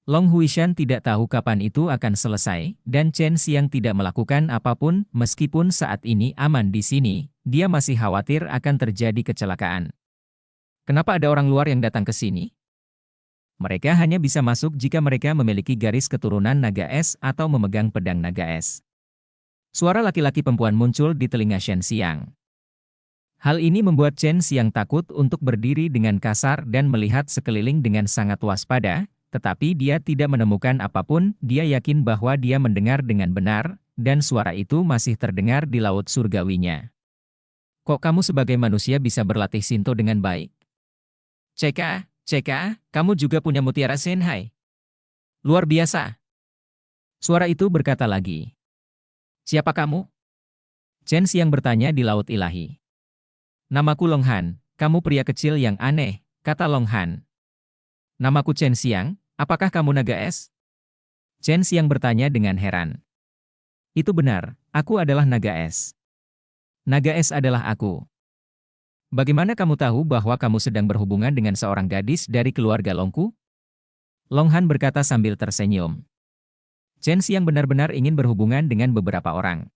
Long Huishan tidak tahu kapan itu akan selesai, dan Chen Xiang tidak melakukan apapun, meskipun saat ini aman di sini, dia masih khawatir akan terjadi kecelakaan. Kenapa ada orang luar yang datang ke sini? Mereka hanya bisa masuk jika mereka memiliki garis keturunan naga es atau memegang pedang naga es. Suara laki-laki perempuan muncul di telinga Chen Xiang. Hal ini membuat Chen Xiang takut untuk berdiri dengan kasar dan melihat sekeliling dengan sangat waspada. Tetapi dia tidak menemukan apapun, dia yakin bahwa dia mendengar dengan benar, dan suara itu masih terdengar di laut surgawinya. Kok kamu sebagai manusia bisa berlatih Shinto dengan baik? Ceka, kamu juga punya mutiara Senhai. Luar biasa. Suara itu berkata lagi. Siapa kamu? Chen Xiang bertanya di laut ilahi. Namaku Long Han, kamu pria kecil yang aneh, kata Long Han. Namaku Chen Xiang, apakah kamu naga es? Chen Xiang bertanya dengan heran. Itu benar, aku adalah naga es. Naga es adalah aku. Bagaimana kamu tahu bahwa kamu sedang berhubungan dengan seorang gadis dari keluarga Longku? Long Han berkata sambil tersenyum. Chen Xiang benar-benar ingin berhubungan dengan beberapa orang.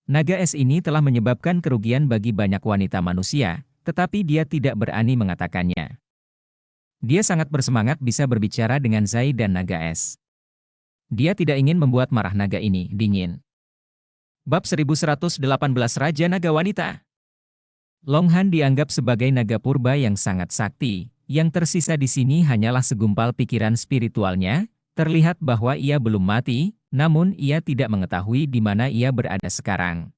Naga es ini telah menyebabkan kerugian bagi banyak wanita manusia, tetapi dia tidak berani mengatakannya. Dia sangat bersemangat bisa berbicara dengan Zai dan naga es. Dia tidak ingin membuat marah naga ini dingin. Bab 1118 Raja Naga Wanita. Long Han dianggap sebagai naga purba yang sangat sakti. Yang tersisa di sini hanyalah segumpal pikiran spiritualnya. Terlihat bahwa ia belum mati, namun ia tidak mengetahui di mana ia berada sekarang.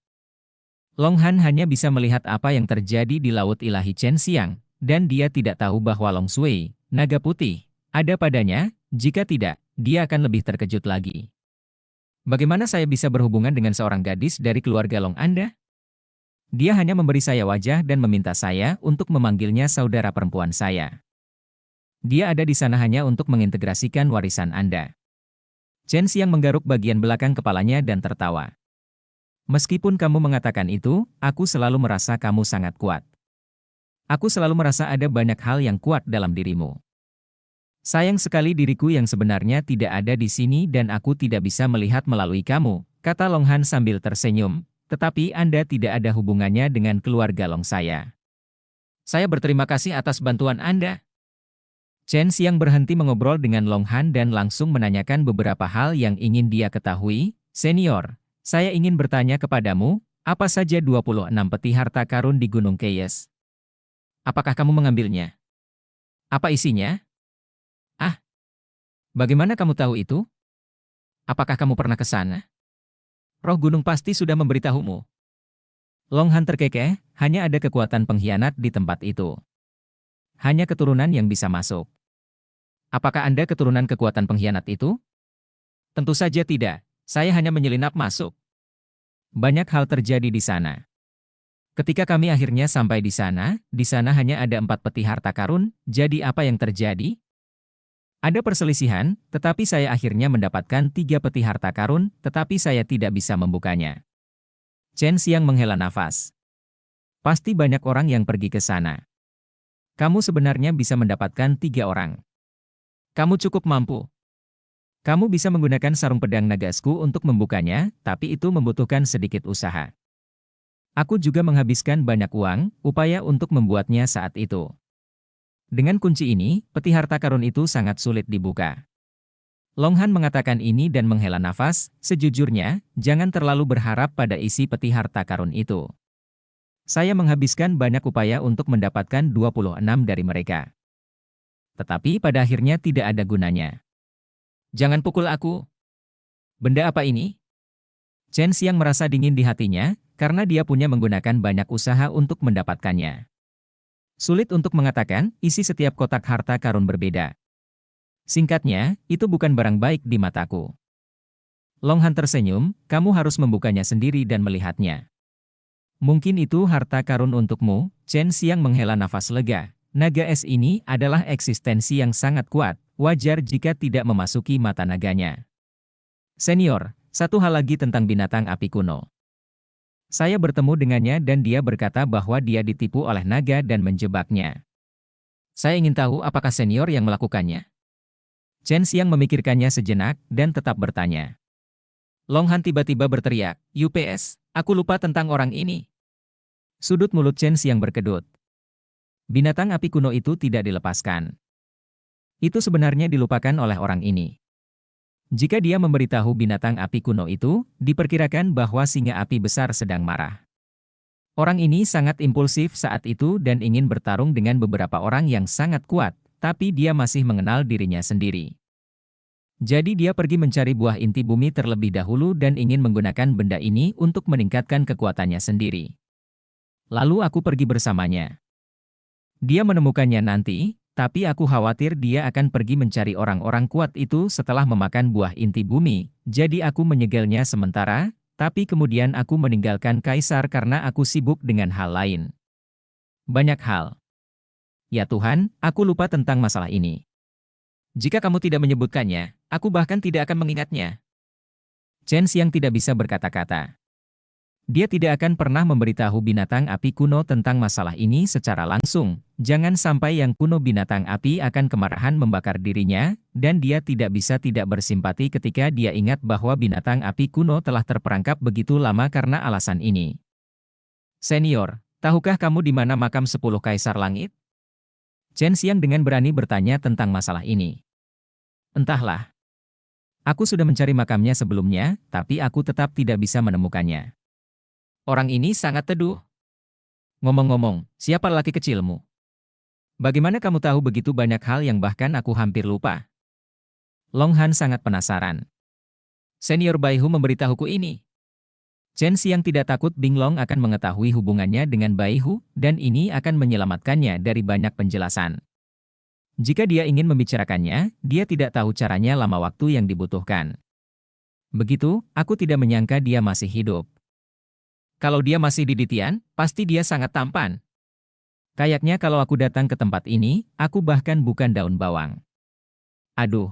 Long Han hanya bisa melihat apa yang terjadi di laut ilahi Chen Xiang. Dan dia tidak tahu bahwa Long Sui, naga putih, ada padanya. Jika tidak, dia akan lebih terkejut lagi. Bagaimana saya bisa berhubungan dengan seorang gadis dari keluarga Long Anda? Dia hanya memberi saya wajah dan meminta saya untuk memanggilnya saudara perempuan saya. Dia ada di sana hanya untuk mengintegrasikan warisan Anda. Chen Xiang menggaruk bagian belakang kepalanya dan tertawa. Meskipun kamu mengatakan itu, aku selalu merasa kamu sangat kuat. Aku selalu merasa ada banyak hal yang kuat dalam dirimu. Sayang sekali diriku yang sebenarnya tidak ada di sini dan aku tidak bisa melihat melalui kamu, kata Long Han sambil tersenyum, tetapi Anda tidak ada hubungannya dengan keluarga Long saya. Saya berterima kasih atas bantuan Anda. Chen Xiang berhenti mengobrol dengan Long Han dan langsung menanyakan beberapa hal yang ingin dia ketahui. Senior, saya ingin bertanya kepadamu, apa saja 26 peti harta karun di Gunung Keyes? Apakah kamu mengambilnya? Apa isinya? Ah, bagaimana kamu tahu itu? Apakah kamu pernah ke sana? Roh gunung pasti sudah memberitahumu. Long Han terkekeh, hanya ada kekuatan pengkhianat di tempat itu. Hanya keturunan yang bisa masuk. Apakah Anda keturunan kekuatan pengkhianat itu? Tentu saja tidak, saya hanya menyelinap masuk. Banyak hal terjadi di sana. Ketika kami akhirnya sampai di sana hanya ada 4 peti harta karun, jadi apa yang terjadi? Ada perselisihan, tetapi saya akhirnya mendapatkan 3 peti harta karun, tetapi saya tidak bisa membukanya. Chen Xiang menghela nafas. Pasti banyak orang yang pergi ke sana. Kamu sebenarnya bisa mendapatkan 3 orang. Kamu cukup mampu. Kamu bisa menggunakan sarung pedang nagasku untuk membukanya, tapi itu membutuhkan sedikit usaha. Aku juga menghabiskan banyak uang, upaya untuk membuatnya saat itu. Dengan kunci ini, peti harta karun itu sangat sulit dibuka. Long Han mengatakan ini dan menghela nafas, sejujurnya, jangan terlalu berharap pada isi peti harta karun itu. Saya menghabiskan banyak upaya untuk mendapatkan 26 dari mereka. Tetapi pada akhirnya tidak ada gunanya. Jangan pukul aku. Benda apa ini? Chen Xiang merasa dingin di hatinya, karena dia punya menggunakan banyak usaha untuk mendapatkannya. Sulit untuk mengatakan, isi setiap kotak harta karun berbeda. Singkatnya, itu bukan barang baik di mataku. Long Han tersenyum, kamu harus membukanya sendiri dan melihatnya. Mungkin itu harta karun untukmu, Chen Xiang menghela nafas lega. Naga es ini adalah eksistensi yang sangat kuat, wajar jika tidak memasuki mata naganya. Senior, satu hal lagi tentang binatang api kuno. Saya bertemu dengannya dan dia berkata bahwa dia ditipu oleh naga dan menjebaknya. Saya ingin tahu apakah senior yang melakukannya. Chen Xiang memikirkannya sejenak dan tetap bertanya. Long Han tiba-tiba berteriak, UPS, aku lupa tentang orang ini. Sudut mulut Chen Xiang berkedut. Binatang api kuno itu tidak dilepaskan. Itu sebenarnya dilupakan oleh orang ini. Jika dia memberitahu binatang api kuno itu, diperkirakan bahwa singa api besar sedang marah. Orang ini sangat impulsif saat itu dan ingin bertarung dengan beberapa orang yang sangat kuat, tapi dia masih mengenal dirinya sendiri. Jadi dia pergi mencari buah inti bumi terlebih dahulu dan ingin menggunakan benda ini untuk meningkatkan kekuatannya sendiri. Lalu aku pergi bersamanya. Dia menemukannya nanti, tapi aku khawatir dia akan pergi mencari orang-orang kuat itu setelah memakan buah inti bumi, jadi aku menyegelnya sementara, tapi kemudian aku meninggalkan Kaisar karena aku sibuk dengan hal lain. Banyak hal. Ya Tuhan, aku lupa tentang masalah ini. Jika kamu tidak menyebutkannya, aku bahkan tidak akan mengingatnya. Chen Xiang tidak bisa berkata-kata. Dia tidak akan pernah memberitahu binatang api kuno tentang masalah ini secara langsung. Jangan sampai yang kuno binatang api akan kemarahan membakar dirinya, dan dia tidak bisa tidak bersimpati ketika dia ingat bahwa binatang api kuno telah terperangkap begitu lama karena alasan ini. Senior, tahukah kamu di mana makam 10 Kaisar Langit? Chen Xiang dengan berani bertanya tentang masalah ini. Entahlah. Aku sudah mencari makamnya sebelumnya, tapi aku tetap tidak bisa menemukannya. Orang ini sangat teduh. Ngomong-ngomong, siapa lelaki kecilmu? Bagaimana kamu tahu begitu banyak hal yang bahkan aku hampir lupa? Long Han sangat penasaran. Senior Baihu memberitahuku ini. Chen Xiang tidak takut Bing Long akan mengetahui hubungannya dengan Baihu, dan ini akan menyelamatkannya dari banyak penjelasan. Jika dia ingin membicarakannya, dia tidak tahu caranya lama waktu yang dibutuhkan. Begitu, aku tidak menyangka dia masih hidup. Kalau dia masih di Ditian, pasti dia sangat tampan. Kayaknya kalau aku datang ke tempat ini, aku bahkan bukan daun bawang. Aduh.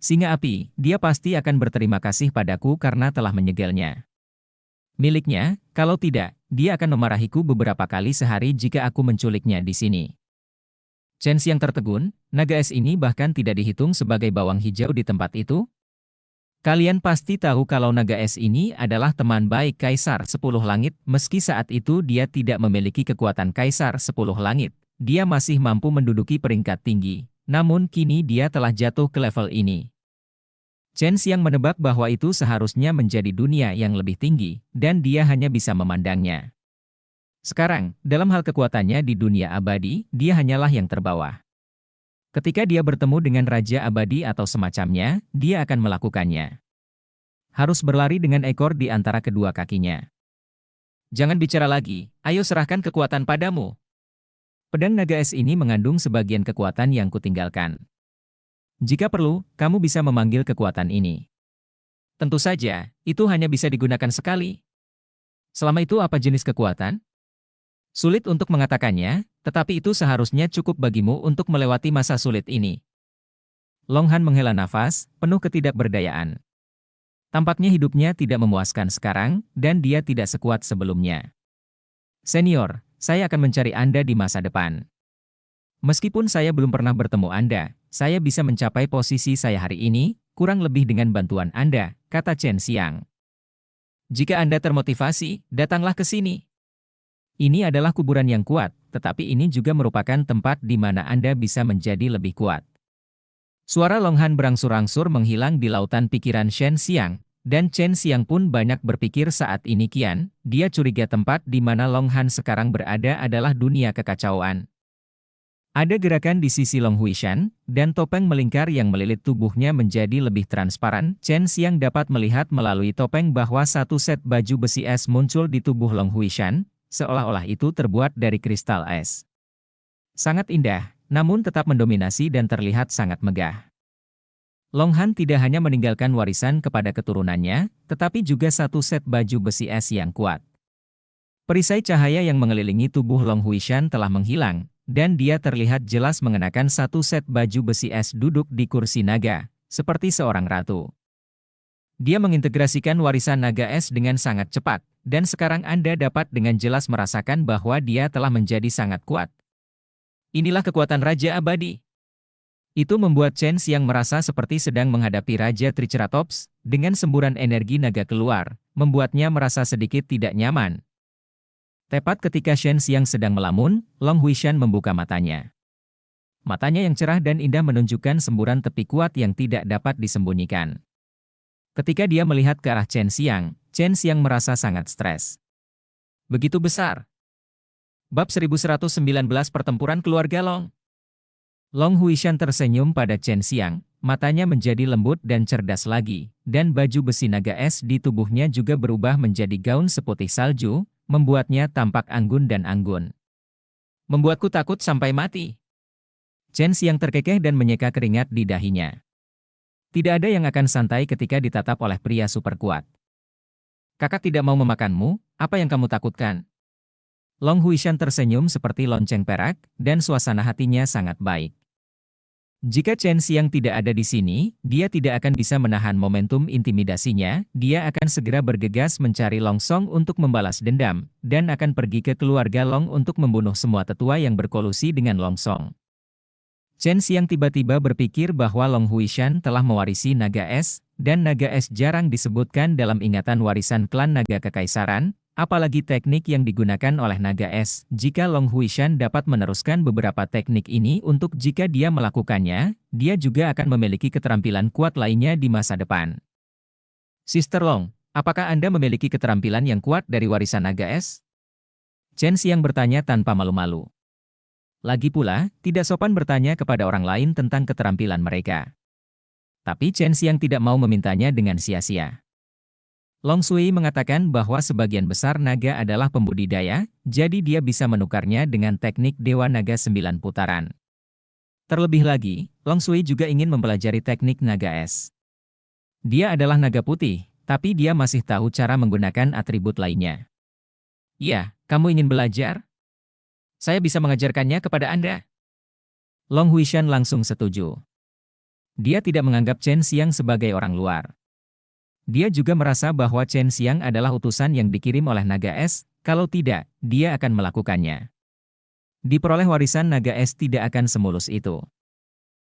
Singa api, dia pasti akan berterima kasih padaku karena telah menyegelnya. Miliknya, kalau tidak, dia akan memarahiku beberapa kali sehari jika aku menculiknya di sini. Chen Xiang tertegun, naga es ini bahkan tidak dihitung sebagai bawang hijau di tempat itu. Kalian pasti tahu kalau naga es ini adalah teman baik Kaisar 10 Langit, meski saat itu dia tidak memiliki kekuatan Kaisar 10 Langit. Dia masih mampu menduduki peringkat tinggi, namun kini dia telah jatuh ke level ini. Chen Xiang menebak bahwa itu seharusnya menjadi dunia yang lebih tinggi, dan dia hanya bisa memandangnya. Sekarang, dalam hal kekuatannya di dunia abadi, dia hanyalah yang terbawah. Ketika dia bertemu dengan Raja Abadi atau semacamnya, dia akan melakukannya. Harus berlari dengan ekor di antara kedua kakinya. Jangan bicara lagi, ayo serahkan kekuatan padamu. Pedang naga es ini mengandung sebagian kekuatan yang kutinggalkan. Jika perlu, kamu bisa memanggil kekuatan ini. Tentu saja, itu hanya bisa digunakan sekali. Selama itu apa jenis kekuatan? Sulit untuk mengatakannya, tetapi itu seharusnya cukup bagimu untuk melewati masa sulit ini. Long Han menghela nafas, penuh ketidakberdayaan. Tampaknya hidupnya tidak memuaskan sekarang, dan dia tidak sekuat sebelumnya. Senior, saya akan mencari Anda di masa depan. Meskipun saya belum pernah bertemu Anda, saya bisa mencapai posisi saya hari ini, kurang lebih dengan bantuan Anda, kata Chen Xiang. Jika Anda termotivasi, datanglah ke sini. Ini adalah kuburan yang kuat, tetapi ini juga merupakan tempat di mana Anda bisa menjadi lebih kuat. Suara Long Han berangsur-angsur menghilang di lautan pikiran Shen Xiang, dan Chen Xiang pun banyak berpikir saat ini kian, dia curiga tempat di mana Long Han sekarang berada adalah dunia kekacauan. Ada gerakan di sisi Long Huishan, dan topeng melingkar yang melilit tubuhnya menjadi lebih transparan. Chen Xiang dapat melihat melalui topeng bahwa satu set baju besi es muncul di tubuh Long Huishan, seolah-olah itu terbuat dari kristal es. Sangat indah, namun tetap mendominasi dan terlihat sangat megah. Long Han tidak hanya meninggalkan warisan kepada keturunannya, tetapi juga satu set baju besi es yang kuat. Perisai cahaya yang mengelilingi tubuh Long Huishan telah menghilang, dan dia terlihat jelas mengenakan satu set baju besi es duduk di kursi naga, seperti seorang ratu. Dia mengintegrasikan warisan naga es dengan sangat cepat, dan sekarang Anda dapat dengan jelas merasakan bahwa dia telah menjadi sangat kuat. Inilah kekuatan Raja Abadi. Itu membuat Chen Xiang merasa seperti sedang menghadapi Raja Triceratops, dengan semburan energi naga keluar, membuatnya merasa sedikit tidak nyaman. Tepat ketika Shen Xiang sedang melamun, Long Huishan membuka matanya. Matanya yang cerah dan indah menunjukkan semburan tepi kuat yang tidak dapat disembunyikan. Ketika dia melihat ke arah Chen Xiang merasa sangat stres. Begitu besar. Bab 1119 Pertempuran Keluarga Long. Long Huishan tersenyum pada Chen Xiang, matanya menjadi lembut dan cerdas lagi, dan baju besi naga es di tubuhnya juga berubah menjadi gaun seputih salju, membuatnya tampak anggun dan anggun. Membuatku takut sampai mati. Chen Xiang terkekeh dan menyeka keringat di dahinya. Tidak ada yang akan santai ketika ditatap oleh pria super kuat. Kakak tidak mau memakanmu, apa yang kamu takutkan? Long Huishan tersenyum seperti lonceng perak, dan suasana hatinya sangat baik. Jika Chen Xiang tidak ada di sini, dia tidak akan bisa menahan momentum intimidasinya, dia akan segera bergegas mencari Long Song untuk membalas dendam, dan akan pergi ke keluarga Long untuk membunuh semua tetua yang berkolusi dengan Long Song. Chen Xiang tiba-tiba berpikir bahwa Long Huishan telah mewarisi naga es, dan naga es jarang disebutkan dalam ingatan warisan klan naga kekaisaran, apalagi teknik yang digunakan oleh naga es. Jika Long Huishan dapat meneruskan beberapa teknik ini untuk jika dia melakukannya, dia juga akan memiliki keterampilan kuat lainnya di masa depan. Sister Long, apakah Anda memiliki keterampilan yang kuat dari warisan naga es? Chen Xiang bertanya tanpa malu-malu. Lagi pula, tidak sopan bertanya kepada orang lain tentang keterampilan mereka. Tapi Chen Xiang tidak mau memintanya dengan sia-sia. Long Sui mengatakan bahwa sebagian besar naga adalah pembudidaya, jadi dia bisa menukarnya dengan teknik Dewa Naga 9 putaran. Terlebih lagi, Long Sui juga ingin mempelajari teknik naga es. Dia adalah naga putih, tapi dia masih tahu cara menggunakan atribut lainnya. Ya, kamu ingin belajar? Saya bisa mengajarkannya kepada Anda. Long Huishan langsung setuju. Dia tidak menganggap Chen Xiang sebagai orang luar. Dia juga merasa bahwa Chen Xiang adalah utusan yang dikirim oleh naga es, kalau tidak, dia akan melakukannya. Diperoleh warisan naga es tidak akan semulus itu.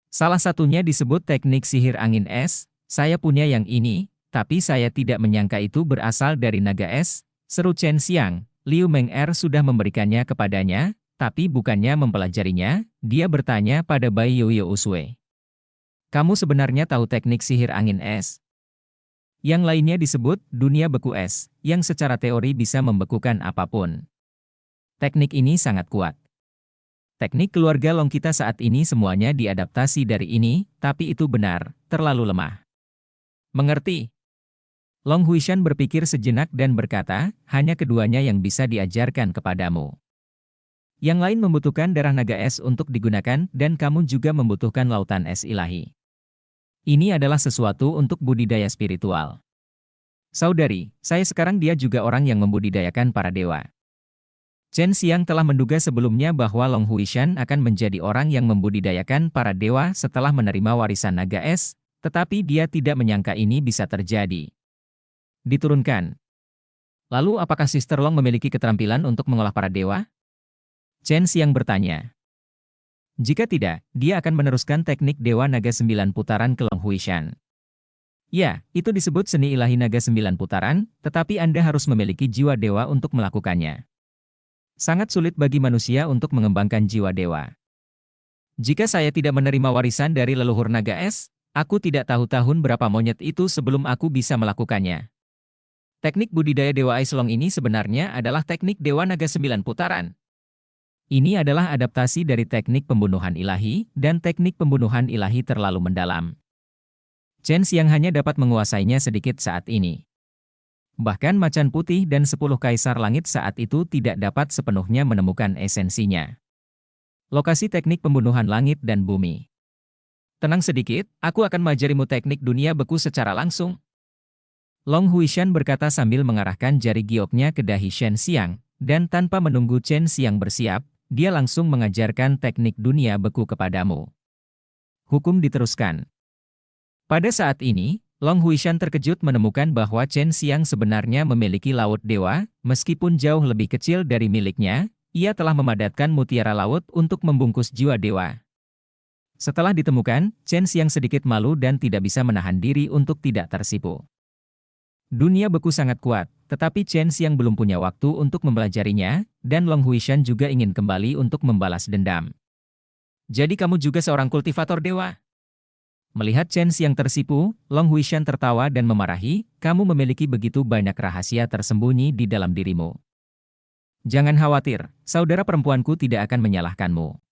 Salah satunya disebut teknik sihir angin es, saya punya yang ini, tapi saya tidak menyangka itu berasal dari naga es, seru Chen Xiang. Liu Meng'er sudah memberikannya kepadanya, tapi bukannya mempelajarinya, dia bertanya pada Bai Yoyo Usui. Kamu sebenarnya tahu teknik sihir angin es? Yang lainnya disebut dunia beku es, yang secara teori bisa membekukan apapun. Teknik ini sangat kuat. Teknik keluarga Long kita saat ini semuanya diadaptasi dari ini, tapi itu benar, terlalu lemah. Mengerti? Long Huishan berpikir sejenak dan berkata, hanya keduanya yang bisa diajarkan kepadamu. Yang lain membutuhkan darah naga es untuk digunakan dan kamu juga membutuhkan lautan es ilahi. Ini adalah sesuatu untuk budidaya spiritual. Saudari, saya sekarang dia juga orang yang membudidayakan para dewa. Chen Xiang telah menduga sebelumnya bahwa Long Huishan akan menjadi orang yang membudidayakan para dewa setelah menerima warisan naga es, tetapi dia tidak menyangka ini bisa terjadi. Diturunkan. Lalu apakah Sister Long memiliki keterampilan untuk mengolah para dewa? Chen Xiang bertanya. Jika tidak, dia akan meneruskan teknik Dewa Naga 9 putaran ke Long Huishan. Ya, itu disebut seni ilahi naga 9 putaran, tetapi Anda harus memiliki jiwa dewa untuk melakukannya. Sangat sulit bagi manusia untuk mengembangkan jiwa dewa. Jika saya tidak menerima warisan dari leluhur naga es, aku tidak tahu tahun berapa monyet itu sebelum aku bisa melakukannya. Teknik budidaya Dewa Aislong ini sebenarnya adalah teknik Dewa Naga 9 putaran. Ini adalah adaptasi dari teknik pembunuhan ilahi, dan teknik pembunuhan ilahi terlalu mendalam. Chen Xiang hanya dapat menguasainya sedikit saat ini. Bahkan macan putih dan 10 kaisar langit saat itu tidak dapat sepenuhnya menemukan esensinya. Lokasi teknik pembunuhan langit dan bumi. Tenang sedikit, aku akan mengajarimu teknik dunia beku secara langsung. Long Huishan berkata sambil mengarahkan jari gioknya ke dahi Chen Xiang, dan tanpa menunggu Chen Xiang bersiap, dia langsung mengajarkan teknik dunia beku kepadamu. Hukum diteruskan. Pada saat ini, Long Huishan terkejut menemukan bahwa Chen Xiang sebenarnya memiliki laut dewa, meskipun jauh lebih kecil dari miliknya. Ia telah memadatkan mutiara laut untuk membungkus jiwa dewa. Setelah ditemukan, Chen Xiang sedikit malu dan tidak bisa menahan diri untuk tidak tersipu. Dunia beku sangat kuat, tetapi Chen Xiang belum punya waktu untuk mempelajarinya, dan Long Huishan juga ingin kembali untuk membalas dendam. Jadi kamu juga seorang kultivator dewa? Melihat Chen Xiang tersipu, Long Huishan tertawa dan memarahi, kamu memiliki begitu banyak rahasia tersembunyi di dalam dirimu. Jangan khawatir, saudara perempuanku tidak akan menyalahkanmu.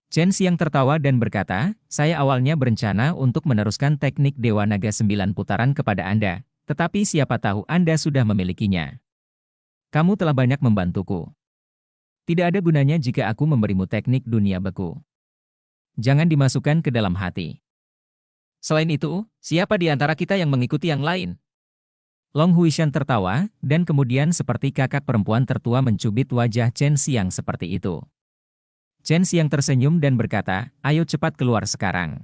Chen Xiang tertawa dan berkata, saya awalnya berencana untuk meneruskan teknik Dewa Naga 9 putaran kepada Anda, tetapi siapa tahu Anda sudah memilikinya. Kamu telah banyak membantuku. Tidak ada gunanya jika aku memberimu teknik dunia beku. Jangan dimasukkan ke dalam hati. Selain itu, siapa di antara kita yang mengikuti yang lain? Long Huishan tertawa, dan kemudian seperti kakak perempuan tertua mencubit wajah Chen Xiang seperti itu. Chen Xiang tersenyum dan berkata, ayo cepat keluar sekarang.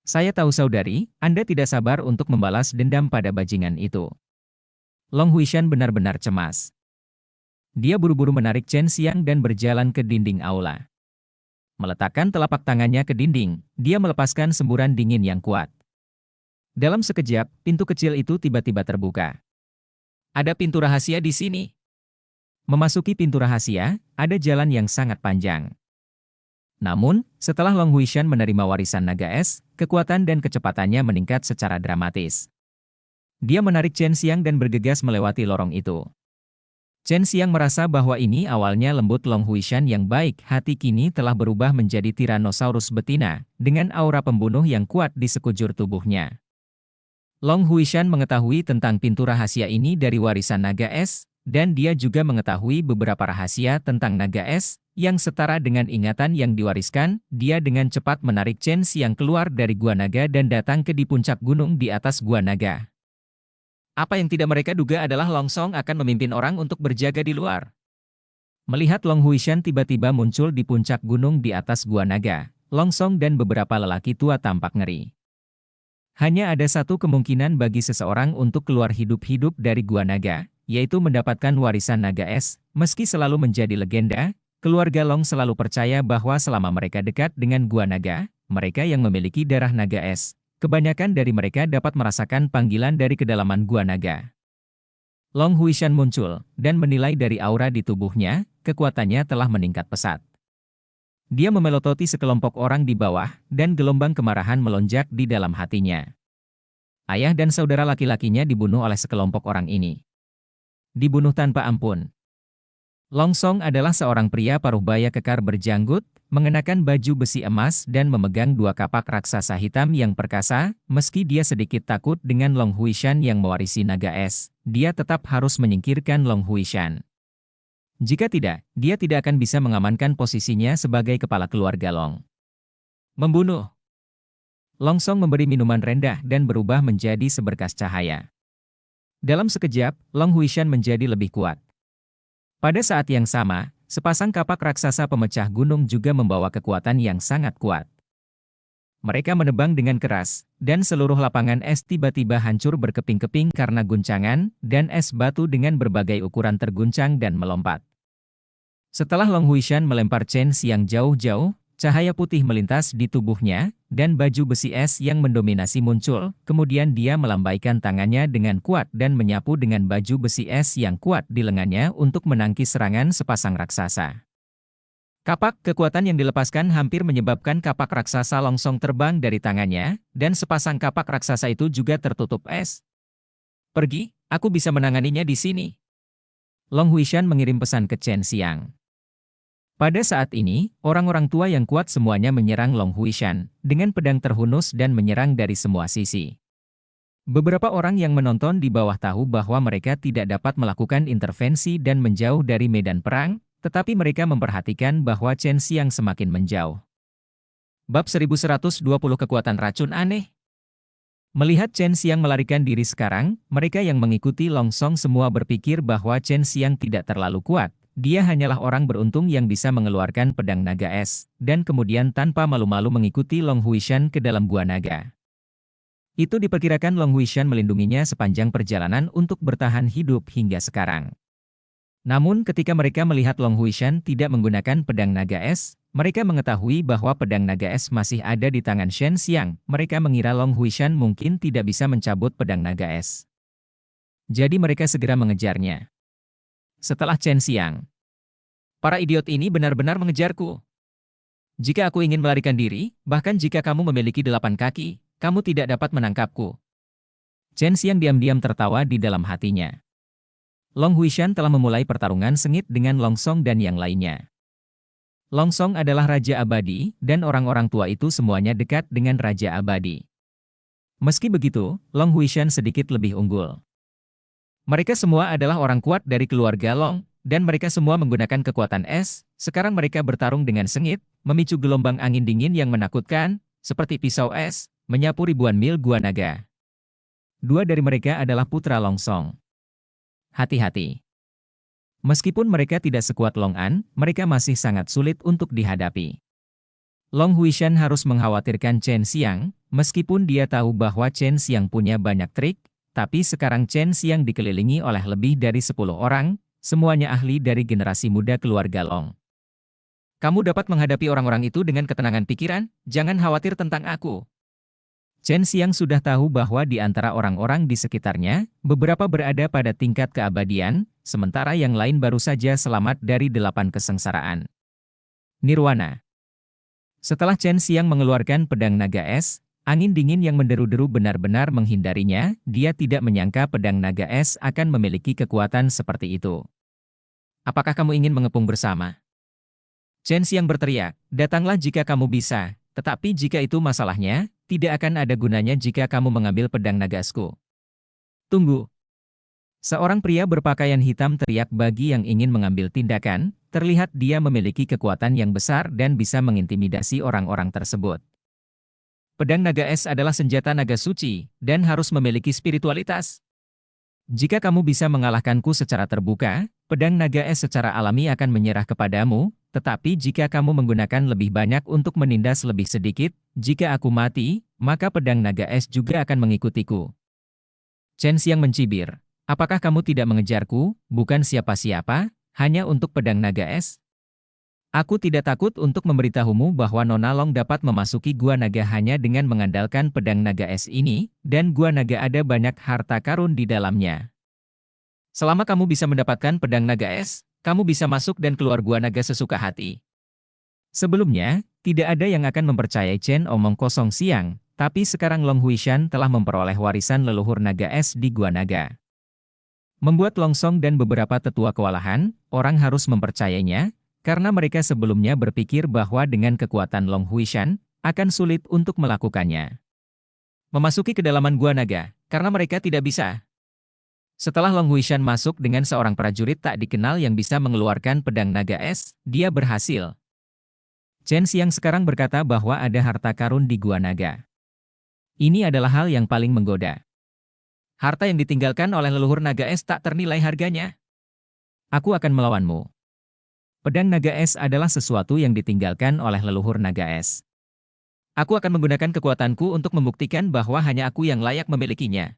Saya tahu saudari, Anda tidak sabar untuk membalas dendam pada bajingan itu. Long Huishan benar-benar cemas. Dia buru-buru menarik Chen Xiang dan berjalan ke dinding aula. Meletakkan telapak tangannya ke dinding, dia melepaskan semburan dingin yang kuat. Dalam sekejap, pintu kecil itu tiba-tiba terbuka. Ada pintu rahasia di sini. Memasuki pintu rahasia, ada jalan yang sangat panjang. Namun, setelah Long Huishan menerima warisan naga es, kekuatan dan kecepatannya meningkat secara dramatis. Dia menarik Chen Xiang dan bergegas melewati lorong itu. Chen Xiang merasa bahwa ini awalnya lembut Long Huishan yang baik hati kini telah berubah menjadi Tyrannosaurus betina, dengan aura pembunuh yang kuat di sekujur tubuhnya. Long Huishan mengetahui tentang pintu rahasia ini dari warisan naga es, dan dia juga mengetahui beberapa rahasia tentang naga es, yang setara dengan ingatan yang diwariskan. Dia dengan cepat menarik Chen Xiang keluar dari Gua Naga dan datang ke di puncak gunung di atas Gua Naga. Apa yang tidak mereka duga adalah Long Song akan memimpin orang untuk berjaga di luar. Melihat Long Huishan tiba-tiba muncul di puncak gunung di atas Gua Naga, Long Song dan beberapa lelaki tua tampak ngeri. Hanya ada satu kemungkinan bagi seseorang untuk keluar hidup-hidup dari Gua Naga, yaitu mendapatkan warisan naga es. Meski selalu menjadi legenda, keluarga Long selalu percaya bahwa selama mereka dekat dengan Gua Naga, mereka yang memiliki darah naga es, kebanyakan dari mereka dapat merasakan panggilan dari kedalaman Gua Naga. Long Huishan muncul, dan menilai dari aura di tubuhnya, kekuatannya telah meningkat pesat. Dia memelototi sekelompok orang di bawah, dan gelombang kemarahan melonjak di dalam hatinya. Ayah dan saudara laki-lakinya dibunuh oleh sekelompok orang ini. Dibunuh tanpa ampun. Long Song adalah seorang pria paruh-baya kekar berjanggut, mengenakan baju besi emas dan memegang dua kapak raksasa hitam yang perkasa. Meski dia sedikit takut dengan Long Huishan yang mewarisi naga es, dia tetap harus menyingkirkan Long Huishan. Jika tidak, dia tidak akan bisa mengamankan posisinya sebagai kepala keluarga Long. Membunuh. Long Song memberi minuman rendah dan berubah menjadi seberkas cahaya. Dalam sekejap, Long Huishan menjadi lebih kuat. Pada saat yang sama, sepasang kapak raksasa pemecah gunung juga membawa kekuatan yang sangat kuat. Mereka menebang dengan keras, dan seluruh lapangan es tiba-tiba hancur berkeping-keping karena guncangan, dan es batu dengan berbagai ukuran terguncang dan melompat. Setelah Long Huishan melempar Chen Xiang jauh-jauh, cahaya putih melintas di tubuhnya, dan baju besi es yang mendominasi muncul. Kemudian dia melambaikan tangannya dengan kuat dan menyapu dengan baju besi es yang kuat di lengannya untuk menangkis serangan sepasang raksasa. Kapak kekuatan yang dilepaskan hampir menyebabkan kapak raksasa longsong terbang dari tangannya, dan sepasang kapak raksasa itu juga tertutup es. Pergi, aku bisa menanganinya di sini. Long Huishan mengirim pesan ke Chen Xiang. Pada saat ini, orang-orang tua yang kuat semuanya menyerang Long Huishan, dengan pedang terhunus dan menyerang dari semua sisi. Beberapa orang yang menonton di bawah tahu bahwa mereka tidak dapat melakukan intervensi dan menjauh dari medan perang, tetapi mereka memperhatikan bahwa Chen Xiang semakin menjauh. Bab 1120 Kekuatan Racun Aneh. Melihat Chen Xiang melarikan diri sekarang, mereka yang mengikuti Longsong semua berpikir bahwa Chen Xiang tidak terlalu kuat. Dia hanyalah orang beruntung yang bisa mengeluarkan pedang naga es, dan kemudian tanpa malu-malu mengikuti Long Huishan ke dalam gua naga. Itu diperkirakan Long Huishan melindunginya sepanjang perjalanan untuk bertahan hidup hingga sekarang. Namun ketika mereka melihat Long Huishan tidak menggunakan pedang naga es, mereka mengetahui bahwa pedang naga es masih ada di tangan Shen Xiang. Mereka mengira Long Huishan mungkin tidak bisa mencabut pedang naga es. Jadi mereka segera mengejarnya. Setelah Chen Xiang, para idiot ini benar-benar mengejarku. Jika aku ingin melarikan diri, bahkan jika kamu memiliki 8 kaki, kamu tidak dapat menangkapku. Chen Xiang diam-diam tertawa di dalam hatinya. Long Huishan telah memulai pertarungan sengit dengan Longsong dan yang lainnya. Longsong adalah Raja Abadi, dan orang-orang tua itu semuanya dekat dengan Raja Abadi. Meski begitu, Long Huishan sedikit lebih unggul. Mereka semua adalah orang kuat dari keluarga Long, dan mereka semua menggunakan kekuatan es. Sekarang mereka bertarung dengan sengit, memicu gelombang angin dingin yang menakutkan, seperti pisau es, menyapu ribuan mil gua naga. Dua dari mereka adalah putra Longsong. Hati-hati. Meskipun mereka tidak sekuat Long An, mereka masih sangat sulit untuk dihadapi. Long Huishan harus mengkhawatirkan Chen Xiang, meskipun dia tahu bahwa Chen Xiang punya banyak trik, tapi sekarang Chen Xiang dikelilingi oleh lebih dari 10 orang, semuanya ahli dari generasi muda keluarga Long. Kamu dapat menghadapi orang-orang itu dengan ketenangan pikiran, jangan khawatir tentang aku. Chen Xiang sudah tahu bahwa di antara orang-orang di sekitarnya, beberapa berada pada tingkat keabadian, sementara yang lain baru saja selamat dari 8 kesengsaraan. Nirwana. Setelah Chen Xiang mengeluarkan pedang naga es, angin dingin yang menderu-deru benar-benar menghindarinya, dia tidak menyangka pedang naga es akan memiliki kekuatan seperti itu. Apakah kamu ingin mengepung bersama? Chen Xiang berteriak, datanglah jika kamu bisa, tetapi jika itu masalahnya, tidak akan ada gunanya jika kamu mengambil pedang nagasku. Tunggu. Seorang pria berpakaian hitam teriak bagi yang ingin mengambil tindakan, terlihat dia memiliki kekuatan yang besar dan bisa mengintimidasi orang-orang tersebut. Pedang naga es adalah senjata naga suci, dan harus memiliki spiritualitas. Jika kamu bisa mengalahkanku secara terbuka, pedang naga es secara alami akan menyerah kepadamu, tetapi jika kamu menggunakan lebih banyak untuk menindas lebih sedikit, jika aku mati, maka pedang naga es juga akan mengikutiku. Chen Xiang mencibir, apakah kamu tidak mengejarku, bukan siapa-siapa, hanya untuk pedang naga es? Aku tidak takut untuk memberitahumu bahwa Nona Long dapat memasuki Gua Naga hanya dengan mengandalkan pedang naga es ini, dan Gua Naga ada banyak harta karun di dalamnya. Selama kamu bisa mendapatkan pedang naga es, kamu bisa masuk dan keluar Gua Naga sesuka hati. Sebelumnya, tidak ada yang akan mempercayai Chen omong kosong Xiang, tapi sekarang Long Huishan telah memperoleh warisan leluhur naga es di Gua Naga. Membuat Longsong dan beberapa tetua kewalahan, orang harus mempercayainya, karena mereka sebelumnya berpikir bahwa dengan kekuatan Long Huishan, akan sulit untuk melakukannya. Memasuki kedalaman Gua Naga, karena mereka tidak bisa. Setelah Long Huishan masuk dengan seorang prajurit tak dikenal yang bisa mengeluarkan pedang naga es, dia berhasil. Chen Xiang sekarang berkata bahwa ada harta karun di Gua Naga. Ini adalah hal yang paling menggoda. Harta yang ditinggalkan oleh leluhur naga es tak ternilai harganya. Aku akan melawanmu. Pedang naga es adalah sesuatu yang ditinggalkan oleh leluhur naga es. Aku akan menggunakan kekuatanku untuk membuktikan bahwa hanya aku yang layak memilikinya.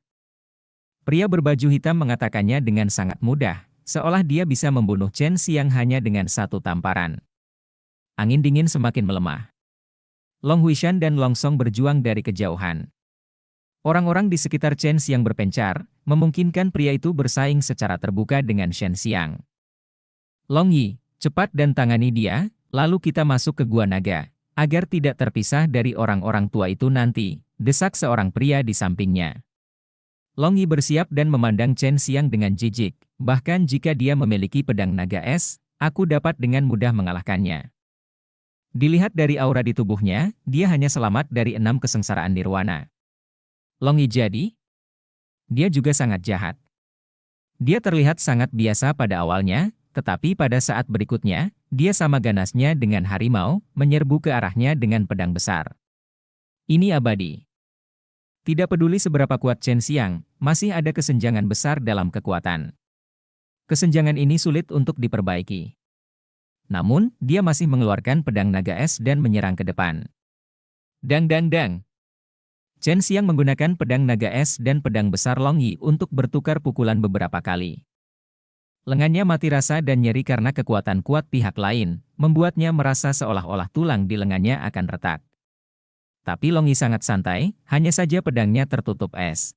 Pria berbaju hitam mengatakannya dengan sangat mudah, seolah dia bisa membunuh Chen Xiang hanya dengan satu tamparan. Angin dingin semakin melemah. Long Huishan dan Longsong berjuang dari kejauhan. Orang-orang di sekitar Chen Xiang berpencar, memungkinkan pria itu bersaing secara terbuka dengan Shen Xiang. Long Yi, cepat dan tangani dia, Lalu kita masuk ke Gua Naga, agar tidak terpisah dari orang-orang tua itu nanti, desak seorang pria di sampingnya. Long Yi bersiap dan memandang Chen Xiang dengan jijik, bahkan jika dia memiliki pedang naga es, aku dapat dengan mudah mengalahkannya. Dilihat dari aura di tubuhnya, dia hanya selamat dari 6 kesengsaraan nirwana. Long Yi jadi? Dia juga sangat jahat. Dia terlihat sangat biasa pada awalnya, tetapi pada saat berikutnya, dia sama ganasnya dengan harimau, menyerbu ke arahnya dengan pedang besar. Ini abadi. Tidak peduli seberapa kuat Chen Xiang, masih ada kesenjangan besar dalam kekuatan. Kesenjangan ini sulit untuk diperbaiki. Namun, dia masih mengeluarkan pedang naga es dan menyerang ke depan. Dang dang dang. Chen Xiang menggunakan pedang naga es dan pedang besar Long Yi untuk bertukar pukulan beberapa kali. Lengannya mati rasa dan nyeri karena kekuatan kuat pihak lain, membuatnya merasa seolah-olah tulang di lengannya akan retak. Tapi Long Yi sangat santai, hanya saja pedangnya tertutup es.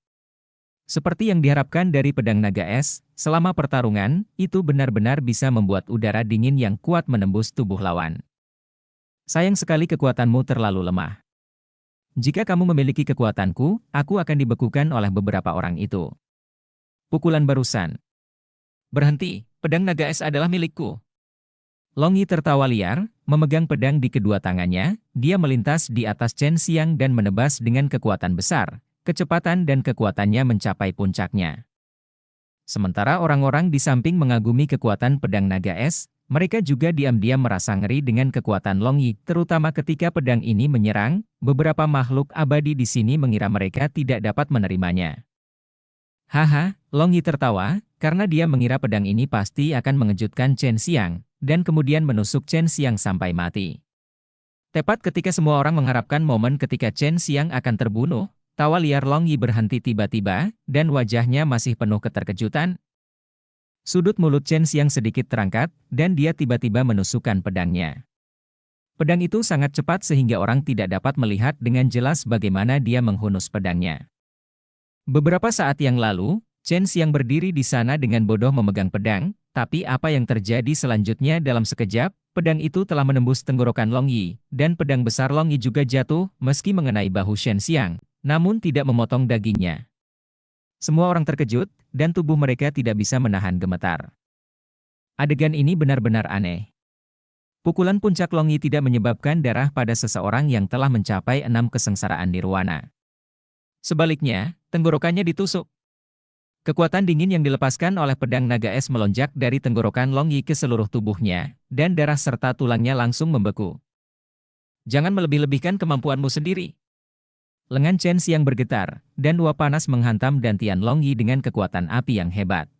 Seperti yang diharapkan dari pedang naga es, selama pertarungan, itu benar-benar bisa membuat udara dingin yang kuat menembus tubuh lawan. Sayang sekali kekuatanmu terlalu lemah. Jika kamu memiliki kekuatanku, aku akan dibekukan oleh beberapa orang itu. Pukulan barusan. Berhenti, pedang naga es adalah milikku. Long Yi tertawa liar, memegang pedang di kedua tangannya, dia melintas di atas Chen Xiang dan menebas dengan kekuatan besar, kecepatan dan kekuatannya mencapai puncaknya. Sementara orang-orang di samping mengagumi kekuatan pedang naga es, mereka juga diam-diam merasa ngeri dengan kekuatan Long Yi, terutama ketika pedang ini menyerang, beberapa makhluk abadi di sini mengira mereka tidak dapat menerimanya. Haha, Long Yi tertawa, karena dia mengira pedang ini pasti akan mengejutkan Chen Xiang, dan kemudian menusuk Chen Xiang sampai mati. Tepat ketika semua orang mengharapkan momen ketika Chen Xiang akan terbunuh, tawa liar Long Yi berhenti tiba-tiba, dan wajahnya masih penuh keterkejutan. Sudut mulut Chen Xiang sedikit terangkat, dan dia tiba-tiba menusukkan pedangnya. Pedang itu sangat cepat sehingga orang tidak dapat melihat dengan jelas bagaimana dia menghunus pedangnya. Beberapa saat yang lalu, Chen Xiang berdiri di sana dengan bodoh memegang pedang, tapi apa yang terjadi selanjutnya dalam sekejap, pedang itu telah menembus tenggorokan Long Yi, dan pedang besar Long Yi juga jatuh, meski mengenai bahu Chen Xiang, namun tidak memotong dagingnya. Semua orang terkejut, dan tubuh mereka tidak bisa menahan gemetar. Adegan ini benar-benar aneh. Pukulan puncak Long Yi tidak menyebabkan darah pada seseorang yang telah mencapai 6 kesengsaraan nirwana. Sebaliknya, tenggorokannya ditusuk. Kekuatan dingin yang dilepaskan oleh pedang naga es melonjak dari tenggorokan Long Yi ke seluruh tubuhnya, dan darah serta tulangnya langsung membeku. Jangan melebih-lebihkan kemampuanmu sendiri. Lengan Chen Xiang bergetar, dan uap panas menghantam dantian Long Yi dengan kekuatan api yang hebat.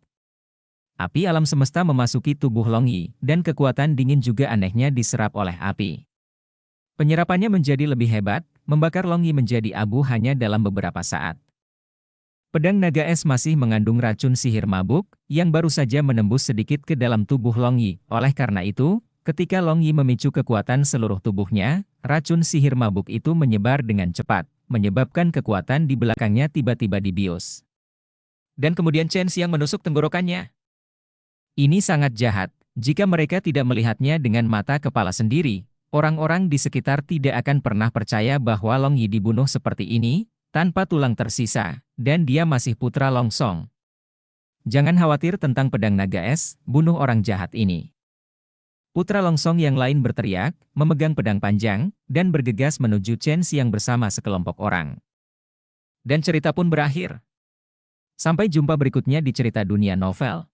Api alam semesta memasuki tubuh Long Yi, dan kekuatan dingin juga anehnya diserap oleh api. Penyerapannya menjadi lebih hebat, membakar Long Yi menjadi abu hanya dalam beberapa saat. Pedang naga es masih mengandung racun sihir mabuk, yang baru saja menembus sedikit ke dalam tubuh Long Yi. Oleh karena itu, ketika Long Yi memicu kekuatan seluruh tubuhnya, racun sihir mabuk itu menyebar dengan cepat, menyebabkan kekuatan di belakangnya tiba-tiba dibius. Dan kemudian Chen Xiang menusuk tenggorokannya. Ini sangat jahat, jika mereka tidak melihatnya dengan mata kepala sendiri, orang-orang di sekitar tidak akan pernah percaya bahwa Long Yi dibunuh seperti ini, tanpa tulang tersisa, dan dia masih putra Long Song. Jangan khawatir tentang pedang naga es, bunuh orang jahat ini. Putra Long Song yang lain berteriak, memegang pedang panjang, dan bergegas menuju Chen Xiang bersama sekelompok orang. Dan cerita pun berakhir. Sampai jumpa berikutnya di cerita dunia novel.